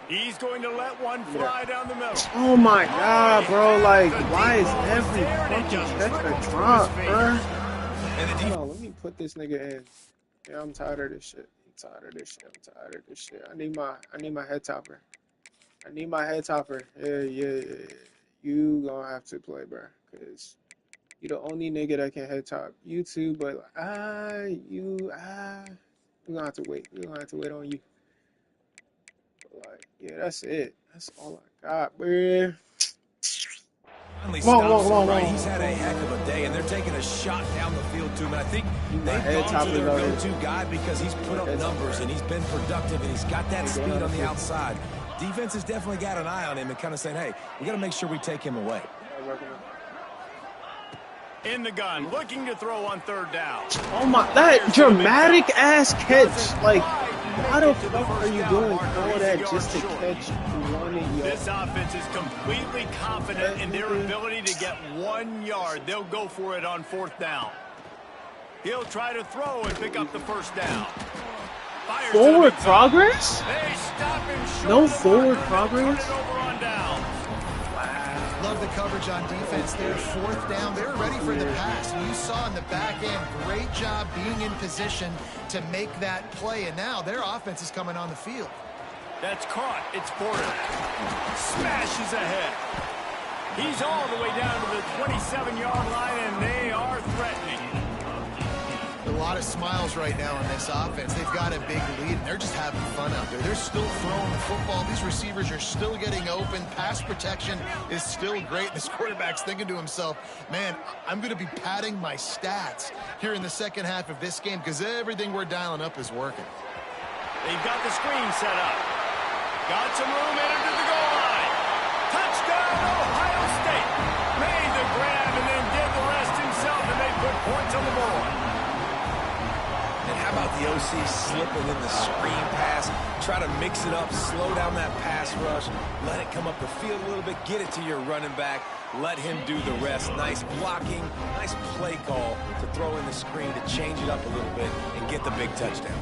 Speaker 1: He's going to let one fly down the middle.
Speaker 3: Oh my God, bro! Like, why is every fucking catch a drop, bruh? Hold on, let me put this nigga in. Yeah, I'm tired of this shit. I need my head topper. Yeah. You gonna have to play, bro, cause you the only nigga that can head top. You too, but we gonna have to wait. We gonna have to wait on you. But like, yeah, that's it. That's all I got, bro. Come on.
Speaker 2: He's had a heck of a day, and they're taking a shot down the field to him. And I think they've gone to their go-to guy because he's put up numbers, and he's been productive, and he's got that speed on the outside. Defense has definitely got an eye on him and kind of saying, hey, we got to make sure we take him away.
Speaker 1: In the gun, looking to throw on third down.
Speaker 3: Oh my, that dramatic ass catch, like Why the fuck are you doing all that just to catch 1 yard?
Speaker 1: This offense is completely confident in their ability to get 1 yard. They'll go for it on 4th down. He'll try to throw and pick up the 1st down. Fires
Speaker 3: forward progress?
Speaker 1: They stop him short.
Speaker 3: No forward progress?
Speaker 4: Love the coverage on defense there. 4th down. They were ready for the pass. And you saw in the back end, great job being in position to make that play. And now their offense is coming on the field.
Speaker 1: That's caught. It's Porter. Smashes ahead. He's all the way down to the 27-yard line, and they are threatening.
Speaker 4: A lot of smiles right now on this offense. They've got a big lead, and they're just having fun out there. They're still throwing the football. These receivers are still getting open. Pass protection is still great. This quarterback's thinking to himself, man, I'm going to be padding my stats here in the second half of this game because everything we're dialing up is working.
Speaker 1: They've got the screen set up. Got some room, entered to the goal line. Touchdown, Ohio State. Made the grab and then did the rest himself, and they put points on the board.
Speaker 2: And how about the OC slipping in the screen pass? Try to mix it up, slow down that pass rush, let it come up the field a little bit, get it to your running back, let him do the rest. Nice blocking, nice play call to throw in the screen to change it up a little bit and get the big touchdown.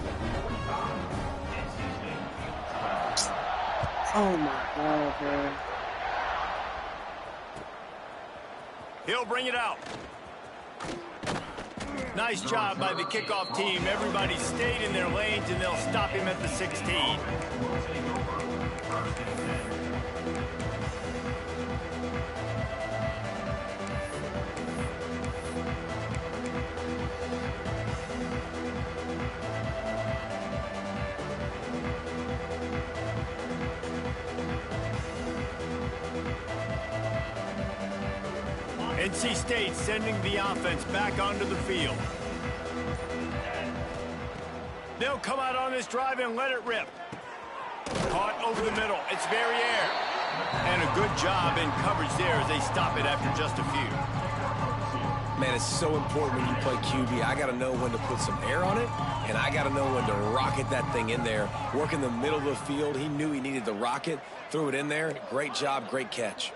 Speaker 3: Oh my God, man.
Speaker 1: He'll bring it out. Nice job by the kickoff team. Everybody stayed in their lanes, and they'll stop him at the 16. NC State sending the offense back onto the field. They'll come out on this drive and let it rip. Caught over the middle. It's Verrier. And a good job in coverage there as they stop it after just a few.
Speaker 2: Man, it's so important when you play QB. I got to know when to put some air on it, and I got to know when to rocket that thing in there. Work in the middle of the field. He knew he needed the rocket. Threw it in there. Great job, great catch.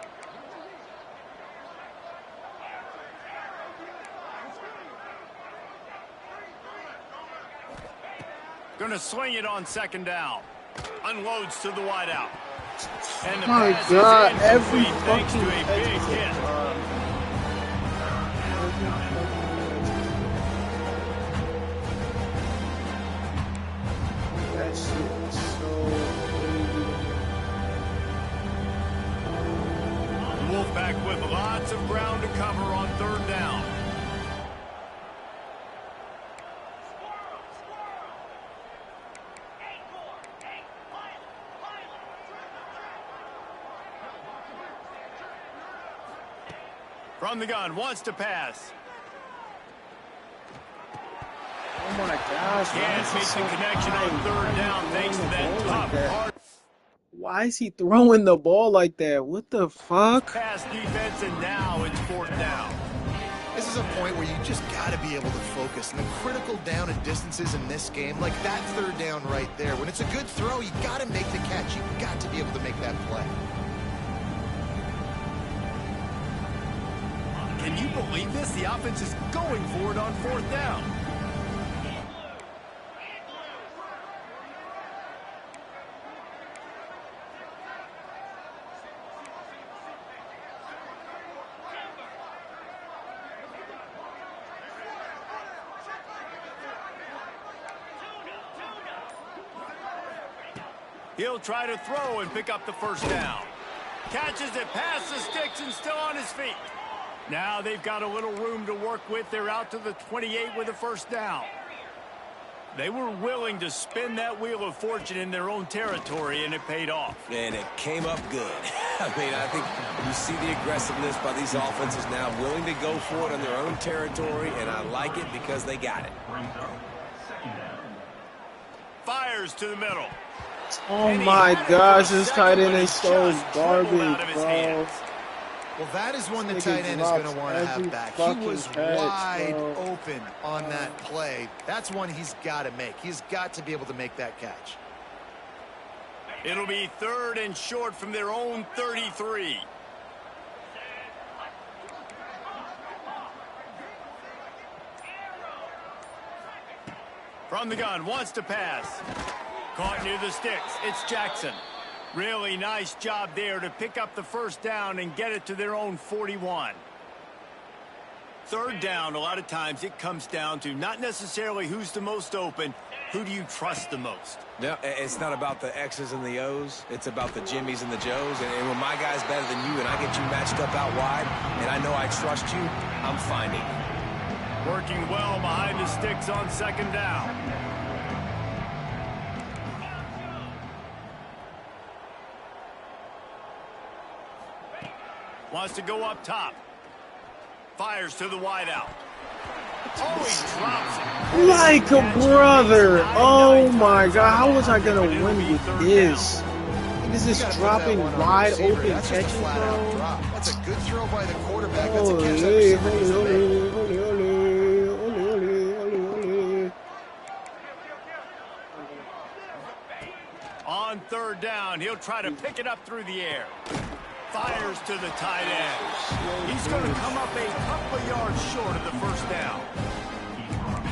Speaker 1: Gonna swing it on 2nd down. Unloads to the wideout. And the
Speaker 3: My
Speaker 1: pass
Speaker 3: God,
Speaker 1: is
Speaker 3: every
Speaker 1: incomplete thanks to
Speaker 3: fucking
Speaker 1: a big hit.
Speaker 3: That shit is so crazy.
Speaker 1: Wolfpack with lots of ground to cover on 3rd down. From the gun, wants to pass.
Speaker 3: Oh my gosh.
Speaker 1: Can't make the connection on 3rd down thanks to that top hard
Speaker 3: Why is he throwing the ball like that? What the fuck?
Speaker 1: pass defense, and now it's 4th down.
Speaker 4: This is a point where you just got to be able to focus. And the critical down and distances in this game, like that 3rd down right there, when it's a good throw, you got to make the catch. You've got to be able to make that play.
Speaker 1: Can you believe this? The offense is going for it on 4th down. He'll try to throw and pick up the 1st down. Catches it past the sticks and still on his feet. Now they've got a little room to work with. They're out to the 28 with a 1st down. They were willing to spin that wheel of fortune in their own territory, and it paid off.
Speaker 2: And it came up good. I mean, I think you see the aggressiveness by these offenses now, willing to go for it on their own territory, and I like it because they got it.
Speaker 1: Fires to the middle.
Speaker 3: Oh my gosh, this tight end is so garbage, bro.
Speaker 4: Well, that is one the tight end is going to want to have back. He was wide open on that play. That's one he's got to make. He's got to be able to make that catch.
Speaker 1: It'll be 3rd and short from their own 33. From the gun, wants to pass. Caught near the sticks. It's Jackson. Really nice job there to pick up the first down and get it to their own 41. 3rd down, a lot of times it comes down to not necessarily who's the most open, who do you trust the most?
Speaker 2: Yeah, it's not about the X's and the O's. It's about the Jimmies and the Joes. And when my guy's better than you and I get you matched up out wide and I know I trust you, I'm finding you.
Speaker 1: Working well behind the sticks on 2nd down. Wants to go up top. Fires to the wideout. Oh, he drops it.
Speaker 3: Like a brother. Oh my God. How was I going to win with this? Is this dropping wide open catches, bro?
Speaker 4: That's a good throw by the quarterback. That's a catch that
Speaker 1: On 3rd down, he'll try to pick it up through the air. Fires to the tight end. He's going to come up a couple of yards short of the first down.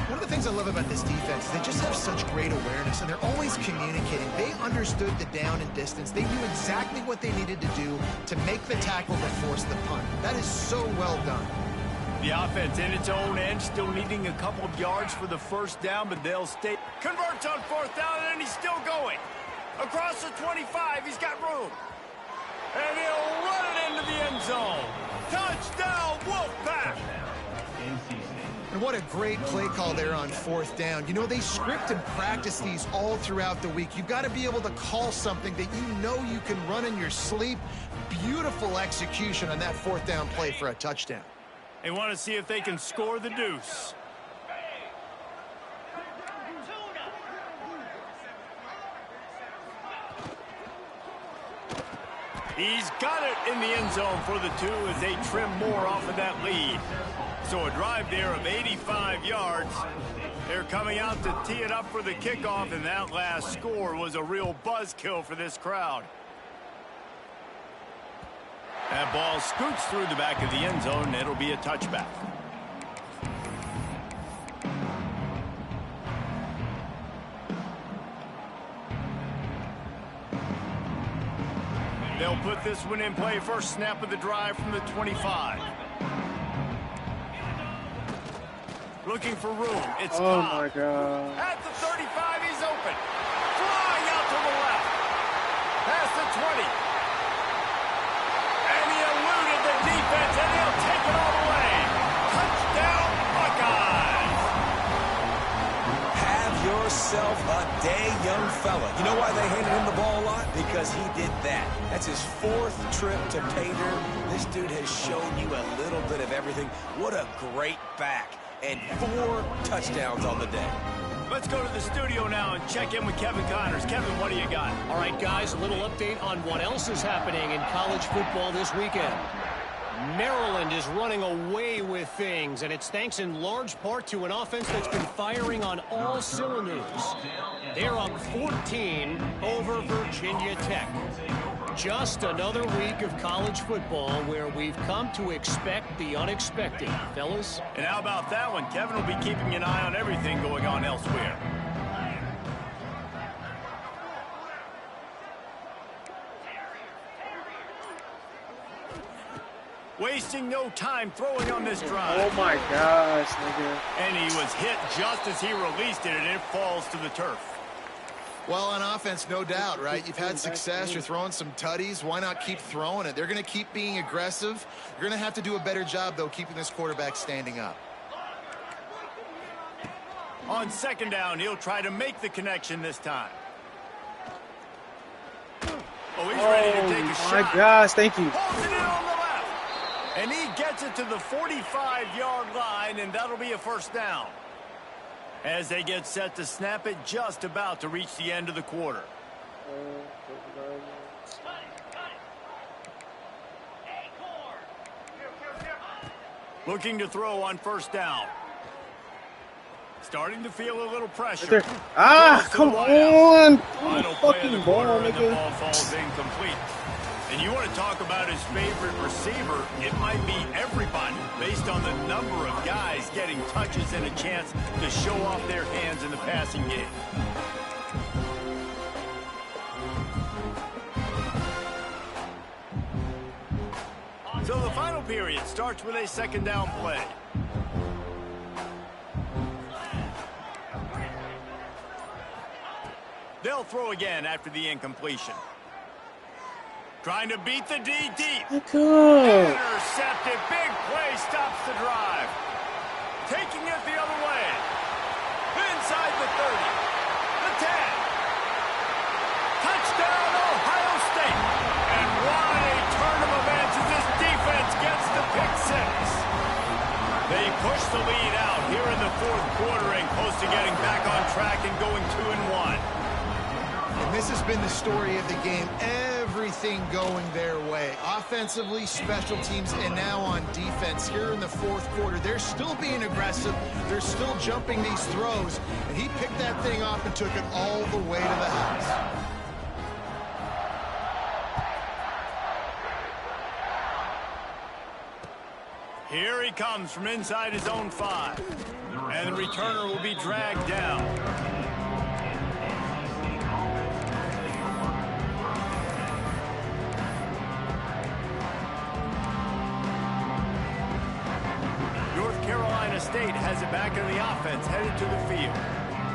Speaker 4: One of the things I love about this defense is they just have such great awareness, and they're always communicating. They understood the down and distance. They knew exactly what they needed to do to make the tackle to force the punt. That is so well done.
Speaker 1: The offense in its own end, still needing a couple of yards for the first down, but they'll stay. Converts on 4th down, and he's still going. Across the 25, he's got room. And he'll run it into the end zone. Touchdown, Wolfpack!
Speaker 4: And what a great play call there on 4th down. You know, they script and practice these all throughout the week. You've got to be able to call something that you know you can run in your sleep. Beautiful execution on that 4th down play for a touchdown.
Speaker 1: They want to see if they can score the deuce. He's got it in the end zone for the 2 as they trim more off of that lead. So a drive there of 85 yards. They're coming out to tee it up for the kickoff, and that last score was a real buzzkill for this crowd. That ball scoots through the back of the end zone, and it'll be a touchback. They'll put this one in play. First snap of the drive from the 25. Looking for room. It's
Speaker 3: oh
Speaker 1: Cobb.
Speaker 3: my God.
Speaker 1: At the 35, he's open. Flying out to the left. Past the 20. And he eluded the defense, and he'll take it all the way. Touchdown, Buckeyes.
Speaker 2: Have yourself a day, young fella. You know why they handed him the ball a lot? Because he did that. That's his 4th trip to pay dirt. This dude has shown you a little bit of everything. What a great back. And 4 touchdowns on the day.
Speaker 1: Let's go to the studio now and check in with Kevin Connors. Kevin, what do you got?
Speaker 5: All right, guys, a little update on what else is happening in college football this weekend. Maryland is running away with things, and it's thanks in large part to an offense that's been firing on all cylinders. They're up 14 over Virginia Tech. Just another week of college football where we've come to expect the unexpected, fellas.
Speaker 1: And how about that one? Kevin will be keeping an eye on everything going on elsewhere. Wasting no time throwing on this drive.
Speaker 3: Oh my gosh, nigga.
Speaker 1: And he was hit just as he released it, and it falls to the turf.
Speaker 4: Well, on offense, no doubt, right? You've had success. You're throwing some tutties. Why not keep throwing it? They're going to keep being aggressive. You're going to have to do a better job, though, keeping this quarterback standing up.
Speaker 1: On 2nd down, he'll try to make the connection this time. Oh, he's ready to take a shot.
Speaker 3: Oh my gosh, thank you.
Speaker 1: Pulls it in on the left. And he gets it to the 45-yard line, and that'll be a first down. As they get set to snap it, just about to reach the end of the quarter. Looking to throw on first down. Starting to feel a little pressure.
Speaker 3: Ah, come on.
Speaker 1: Final play of the
Speaker 3: Fucking ball,
Speaker 1: quarter, and the
Speaker 3: nigga.
Speaker 1: ball falls incomplete. And you want to talk about his favorite receiver, it might be everybody, based on the number of guys getting touches and a chance to show off their hands in the passing game. So the final period starts with a second down play. They'll throw again after the incompletion. Trying to beat the D deep. Intercepted. Big play stops the drive. Taking it the other way. Inside the 30. The 10. Touchdown, Ohio State. And what a turn of events as this defense gets the pick six. They push the lead out here in the fourth quarter and close to getting back on track and going 2-1.
Speaker 4: And this has been the story of the game. Everything going their way. Offensively, special teams, and now on defense. Here in the fourth quarter, they're still being aggressive. They're still jumping these throws. And he picked that thing off and took it all the way to the house.
Speaker 1: Here he comes from inside his own 5. And the returner will be dragged down. North Carolina State has it back in the offense, headed to the field.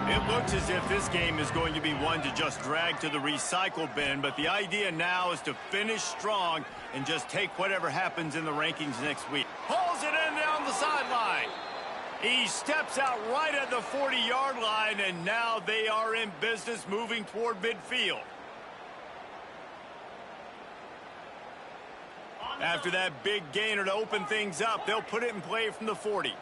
Speaker 1: It looks as if this game is going to be one to just drag to the recycle bin, but the idea now is to finish strong and just take whatever happens in the rankings next week. Pulls it in down the sideline. He steps out right at the 40-yard line, and now they are in business moving toward midfield. After that big gainer to open things up, they'll put it in play from the 40.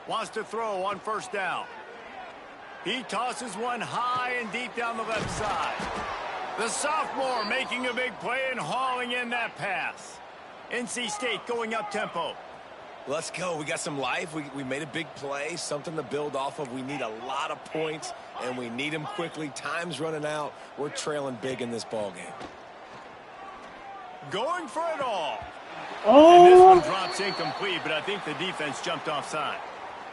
Speaker 1: Wants to throw on first down. He tosses one high and deep down the left side. The sophomore making a big play and hauling in that pass. NC State going up tempo.
Speaker 2: Let's go. We got some life. We made a big play, something to build off of. We need a lot of points, and we need them quickly. Time's running out. We're trailing big in this ball game.
Speaker 1: Going for it all.
Speaker 3: Oh.
Speaker 1: And this one drops incomplete, but I think the defense jumped offside.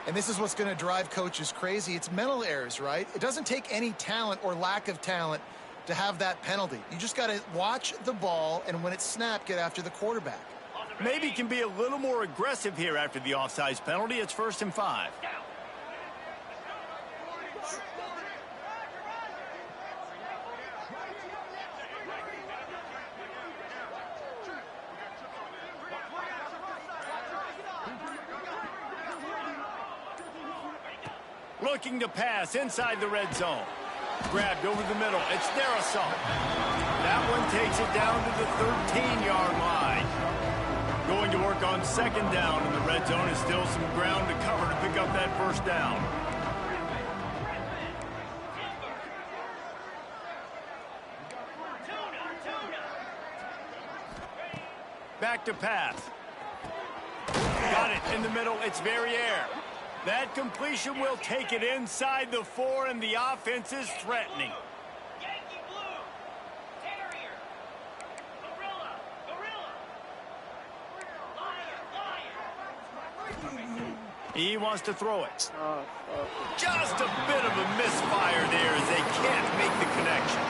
Speaker 4: And this is what's going to drive coaches crazy. It's mental errors, right? It doesn't take any talent or lack of talent to have that penalty. You just got to watch the ball, and when it's snapped, get after the quarterback.
Speaker 1: Maybe can be a little more aggressive here after the offsides penalty. It's 1st and 5. Looking to pass inside the red zone. Grabbed over the middle. It's Darasol. That one takes it down to the 13-yard line. Going to work on second down in the red zone. Is still some ground to cover to pick up that first down. Back to pass. Got it in the middle. It's Verrier. That completion will take it inside the 4, and the offense is threatening.
Speaker 7: Yankee Blue, Terrier, Gorilla, Lion.
Speaker 1: He wants to throw it. Just a bit of a misfire there as they can't make the connection.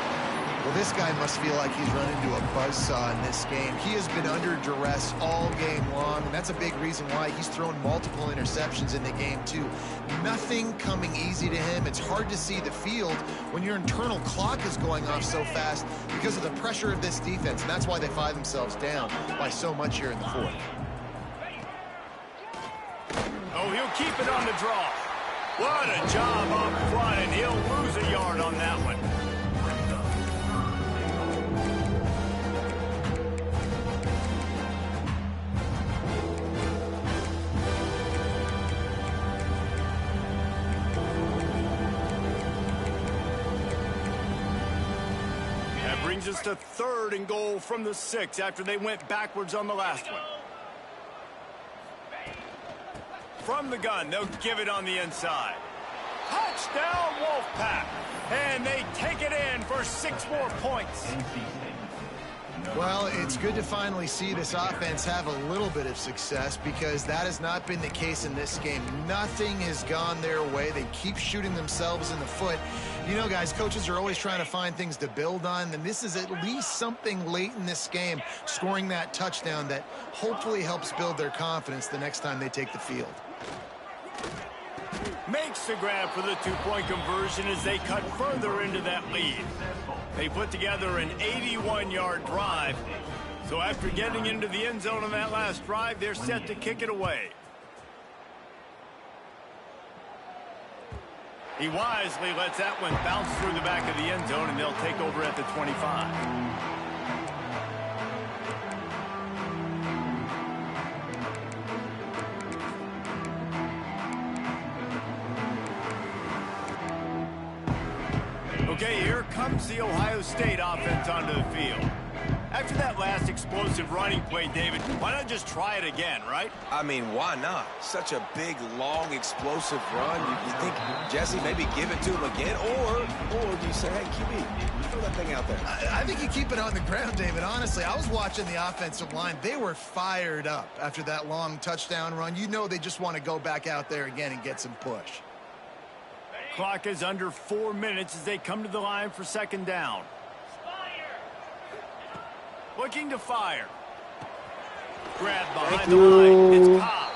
Speaker 4: Well, this guy must feel like he's run into a buzzsaw in this game. He has been under duress all game long, and that's a big reason why he's thrown multiple interceptions in the game, too. Nothing coming easy to him. It's hard to see the field when your internal clock is going off so fast because of the pressure of this defense, and that's why they find themselves down by so much here in the fourth.
Speaker 1: Oh, he'll keep it on the draw. What a job up front, and he'll lose a yard on that one. Brings us to 3rd and goal from the 6 after they went backwards on the last one. From the gun, they'll give it on the inside. Touchdown, Wolfpack! And they take it in for 6 more points.
Speaker 4: Well, it's good to finally see this offense have a little bit of success because that has not been the case in this game. Nothing has gone their way. They keep shooting themselves in the foot. You know, guys, coaches are always trying to find things to build on, and this is at least something late in this game, scoring that touchdown that hopefully helps build their confidence the next time they take the field.
Speaker 1: Makes the grab for the 2-point conversion as they cut further into that lead. They put together an 81-yard drive. So after getting into the end zone on that last drive, they're set to kick it away. He wisely lets that one bounce through the back of the end zone, and they'll take over at the 25. Okay, here comes the Ohio State offense onto the field. After that last explosive running play, David, why not just try it again, right?
Speaker 2: I mean, why not? Such a big, long, explosive run. You think, Jesse, maybe give it to him again? Or do you say, hey, QB, throw that thing out there?
Speaker 4: I think you keep it on the ground, David. Honestly, I was watching the offensive line. They were fired up after that long touchdown run. You know they just want to go back out there again and get some push.
Speaker 1: Clock is under 4 minutes as they come to the line for 2nd down. Looking to fire. Grab behind the line. It's caught.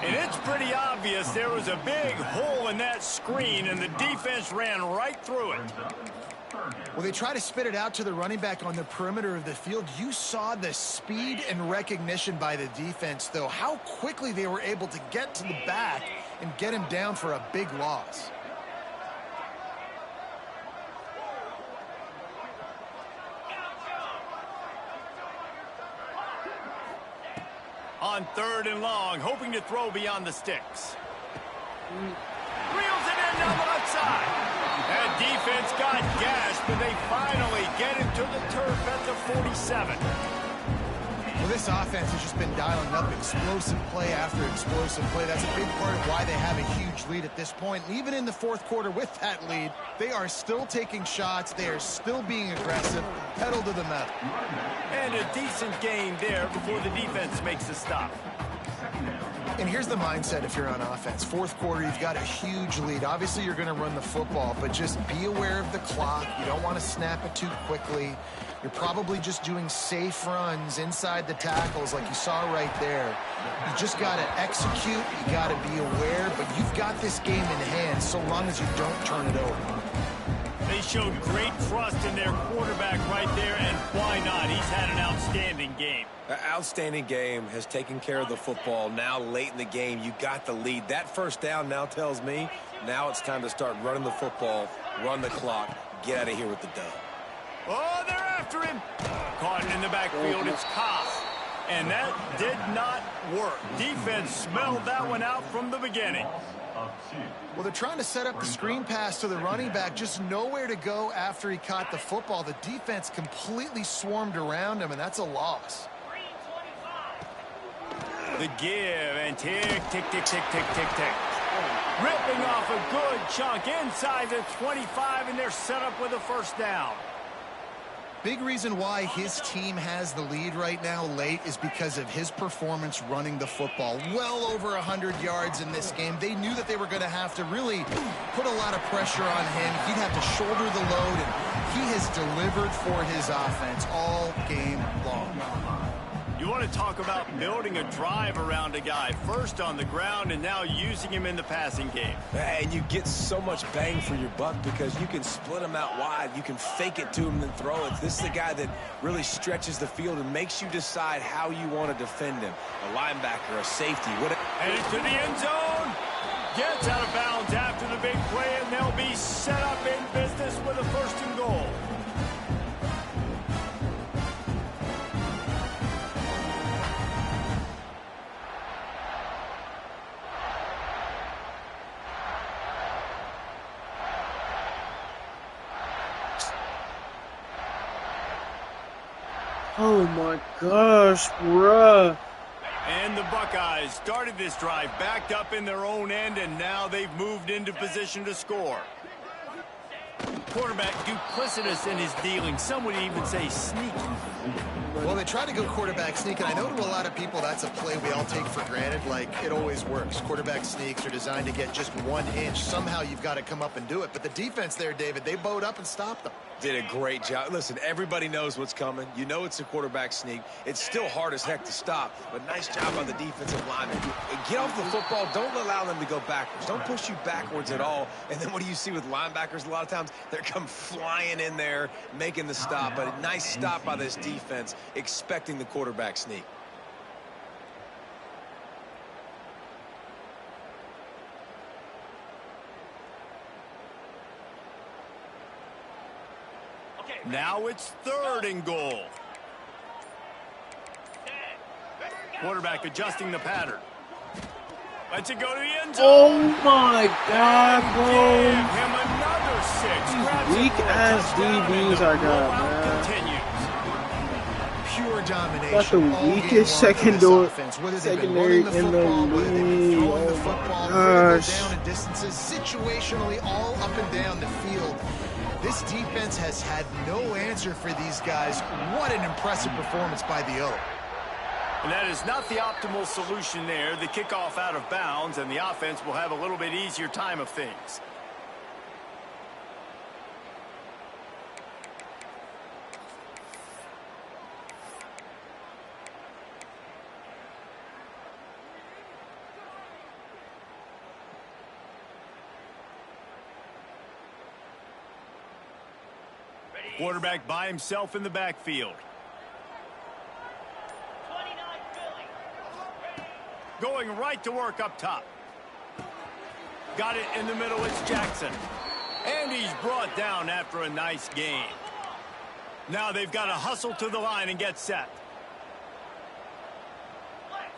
Speaker 1: And it's pretty obvious there was a big hole in that screen, and the defense ran right through it.
Speaker 4: Well, they try to spit it out to the running back on the perimeter of the field. You saw the speed and recognition by the defense, though, how quickly they were able to get to the back and get him down for a big loss.
Speaker 1: On 3rd and long, hoping to throw beyond the sticks. Reels it in down the left side. That defense got gashed, but they finally get him to the turf at the 47.
Speaker 4: Well, this offense has just been dialing up explosive play after explosive play. That's a big part of why they have a huge lead at this point. And even in the 4th quarter with that lead, they are still taking shots. They are still being aggressive, pedal to the metal.
Speaker 1: And a decent gain there before the defense makes a stop.
Speaker 4: And here's the mindset if you're on offense. 4th quarter, you've got a huge lead. Obviously, you're going to run the football, but just be aware of the clock. You don't want to snap it too quickly. You're probably just doing safe runs inside the tackles like you saw right there. You just got to execute. You got to be aware, but you've got this game in hand so long as you don't turn it over.
Speaker 1: They showed great trust in their quarterback right there, and why not? He's had an outstanding game.
Speaker 2: An outstanding game, has taken care of the football. Now, late in the game, you got the lead. That 1st down now tells me now it's time to start running the football, run the clock, get out of here with the dub.
Speaker 1: Oh, they're after him. Caught in the backfield. It's Cobb. And that did not work. Defense smelled that one out from the beginning.
Speaker 4: Well, they're trying to set up the screen pass to the running back, just nowhere to go after he caught the football. The defense completely swarmed around him, and that's a loss.
Speaker 1: The give, and tick, tick, tick, tick, tick, tick, tick. Ripping off a good chunk inside the 25, and they're set up with a 1st down.
Speaker 4: Big reason why his team has the lead right now late is because of his performance running the football. Well over 100 yards in this game. They knew that they were going to have to really put a lot of pressure on him. He'd have to shoulder the load, and he has delivered for his offense all game long.
Speaker 1: You want to talk about building a drive around a guy, first on the ground and now using him in the passing game.
Speaker 2: And you get so much bang for your buck because you can split him out wide. You can fake it to him and then throw it. This is the guy that really stretches the field and makes you decide how you want to defend him. A linebacker, a safety.
Speaker 1: Headed to the end zone. Gets out of bounds after the big play, and they'll be set up in business with a 1st and goal.
Speaker 3: Oh my gosh, bruh.
Speaker 1: And the Buckeyes started this drive backed up in their own end, and now they've moved into position to score. Quarterback duplicitous in his dealing. Some would even say sneaky.
Speaker 4: Well, they try to go quarterback sneak, and I know to a lot of people that's a play we all take for granted, like it always works. Quarterback sneaks are designed to get just 1 inch. Somehow you've got to come up and do it. But the defense there, David, they bowed up and stopped them.
Speaker 2: Did a great job. Listen, everybody knows what's coming. You know it's a quarterback sneak. It's still hard as heck to stop, but nice job on the defensive lineman. Get off the football. Don't allow them to go backwards. Don't push you backwards at all. And then what do you see with linebackers a lot of times? They come flying in there, making the stop. But a nice stop by this defense, expecting the quarterback sneak.
Speaker 1: Now it's 3rd and goal. Quarterback adjusting the pattern. Lets it go to the end zone.
Speaker 3: Oh my God, bro.
Speaker 1: Give him another 6.
Speaker 3: Weak ass DBs I got, man.
Speaker 1: Continues.
Speaker 4: Pure domination.
Speaker 3: That's the weakest secondary in the league.
Speaker 4: Oh
Speaker 3: Oh
Speaker 4: my
Speaker 3: gosh.
Speaker 4: down in distances, situationally all up and down the field. This defense has had no answer for these guys. What an impressive performance by the O.
Speaker 1: And that is not the optimal solution there. The kickoff out of bounds, and the offense will have a little bit easier time of things. Quarterback by himself in the backfield.
Speaker 7: 29 Philly.
Speaker 1: Going right to work up top. Got it in the middle, it's Jackson. And he's brought down after a nice gain. Now they've got to hustle to the line and get set.
Speaker 7: Flex.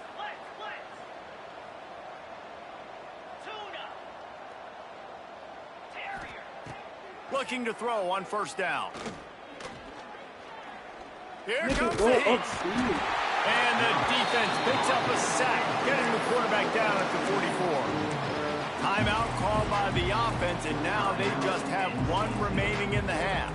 Speaker 7: Tuna. Terrier.
Speaker 1: Looking to throw on 1st down. Here comes
Speaker 3: Go
Speaker 1: the heat.
Speaker 3: upfield.
Speaker 1: And the defense picks up a sack, getting the quarterback down at the 44. Timeout called by the offense, and now they just have 1 remaining in the half.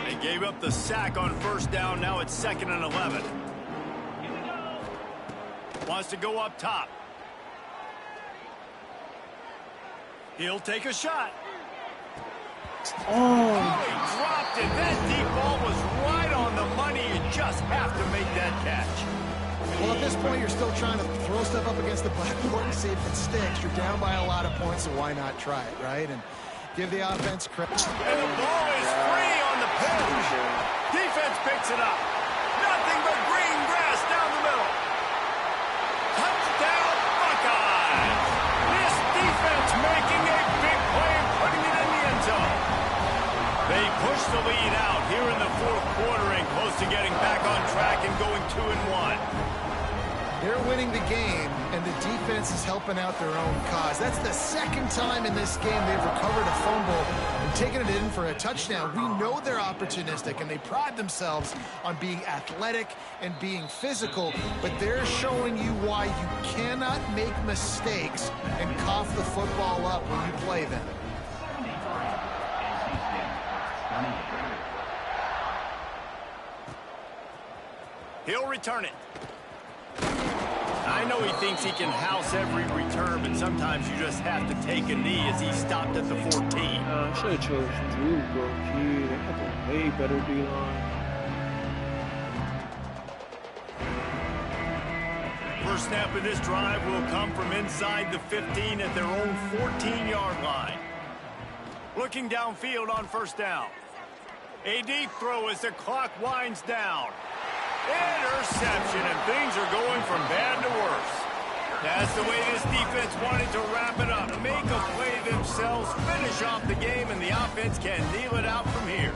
Speaker 1: They gave up the sack on 1st down. Now it's 2nd and 11. Wants to go up top. He'll take a shot.
Speaker 3: Oh,
Speaker 1: He dropped it. That deep ball was right on the money. You just have to make that catch.
Speaker 4: Well, at this point, you're still trying to throw stuff up against the blackboard and see if it sticks. You're down by a lot of points, so why not try it, right? And give the offense credit.
Speaker 1: And the ball is free on the pitch. Defense picks it up. Nothing but green grass down the middle. Touchdown, Buckeyes. This defense making a big play and putting it in the end zone. They push the lead out here in the 4th quarter and close to getting back on track and going 2-1.
Speaker 4: They're winning the game, and the defense is helping out their own cause. That's the 2nd time in this game they've recovered a fumble and taken it in for a touchdown. We know they're opportunistic, and they pride themselves on being athletic and being physical, but they're showing you why you cannot make mistakes and cough the football up when you play them.
Speaker 1: He'll return it. I know he thinks he can house every return, but sometimes you just have to take a knee as he stopped at the 14.
Speaker 3: I should have chose Drew, bro. Key. They have a way better D-line.
Speaker 1: First snap of this drive will come from inside the 15 at their own 14-yard line. Looking downfield on 1st down. A deep throw as the clock winds down. Interception, and things are going from bad to worse. That's the way this defense wanted to wrap it up. Make a play themselves, finish off the game, and the offense can kneel it out from here.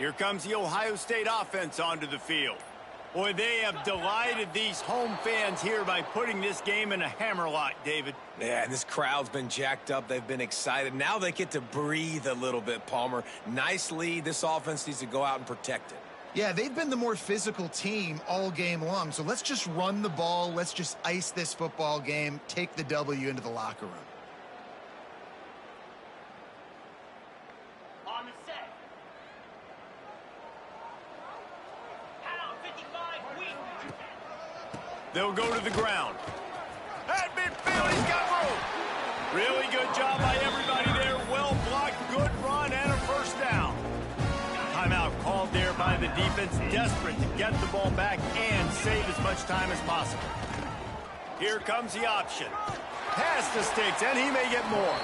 Speaker 1: Here comes the Ohio State offense onto the field. Boy, they have delighted these home fans here by putting this game in a hammerlock, David.
Speaker 2: Yeah, and this crowd's been jacked up. They've been excited. Now they get to breathe a little bit, Palmer. Nice lead. This offense needs to go out and protect it.
Speaker 4: Yeah, they've been the more physical team all game long. So let's just run the ball. Let's just ice this football game, take the W into the locker room.
Speaker 7: On the set. Pound 55 weak.
Speaker 1: They'll go to the ground. At midfield, he's got room. Really good job by everybody there. Well blocked, good run, and a first down. Timeout called there by the defense, desperate to get the ball back and save as much time as possible. Here comes the option. Pass the sticks, and he may get more.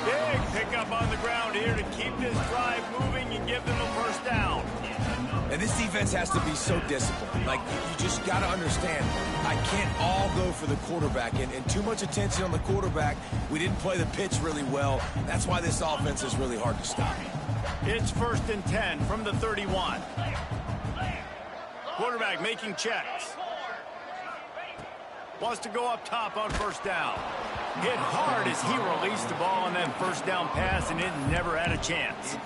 Speaker 1: Big pickup on the ground here to keep this drive moving and give them a first down.
Speaker 2: And this defense has to be so disciplined. Like, you just got to understand, I can't all go for the quarterback. And too much attention on the quarterback. We didn't play the pitch really well. That's why this offense is really hard to stop.
Speaker 1: It's 1st and 10 from the 31. Quarterback making checks. Wants to go up top on first down. Hit hard as he released the ball on that first down pass, and it never had a chance.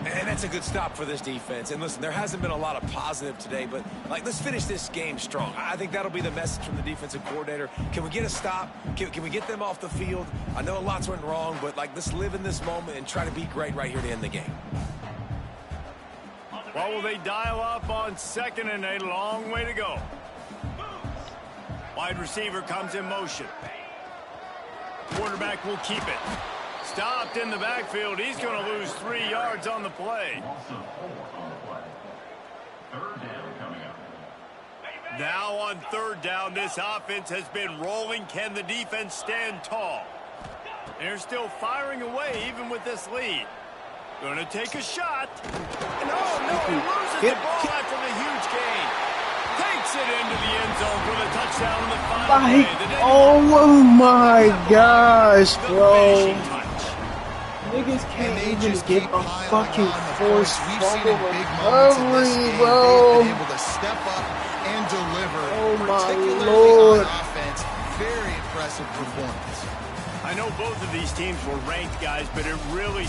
Speaker 2: And that's a good stop for this defense. And listen, there hasn't been a lot of positive today, but, like, let's finish this game strong. I think that'll be the message from the defensive coordinator. Can we get a stop? Can we get them off the field? I know lots went wrong, but, like, let's live in this moment and try to be great right here to end the game.
Speaker 1: Well, will they dial up on 2nd and a long way to go? Wide receiver comes in motion. Quarterback will keep it. Stopped in the backfield. He's going to lose 3 yards on the play. Now on 3rd down, this offense has been rolling. Can the defense stand tall? They're still firing away even with this lead. Going to take a shot. No, he loses the ball after the huge gain. Takes it into the end zone for the touchdown in the final play.
Speaker 3: Oh my gosh, bro. Niggas can't even get a fucking forced fumble recovery, bro.
Speaker 4: They've been able to step up and deliver.
Speaker 3: Oh my
Speaker 4: particularly
Speaker 3: Lord.
Speaker 4: on offense. Very impressive performance.
Speaker 1: I know both of these teams were ranked, guys, but it really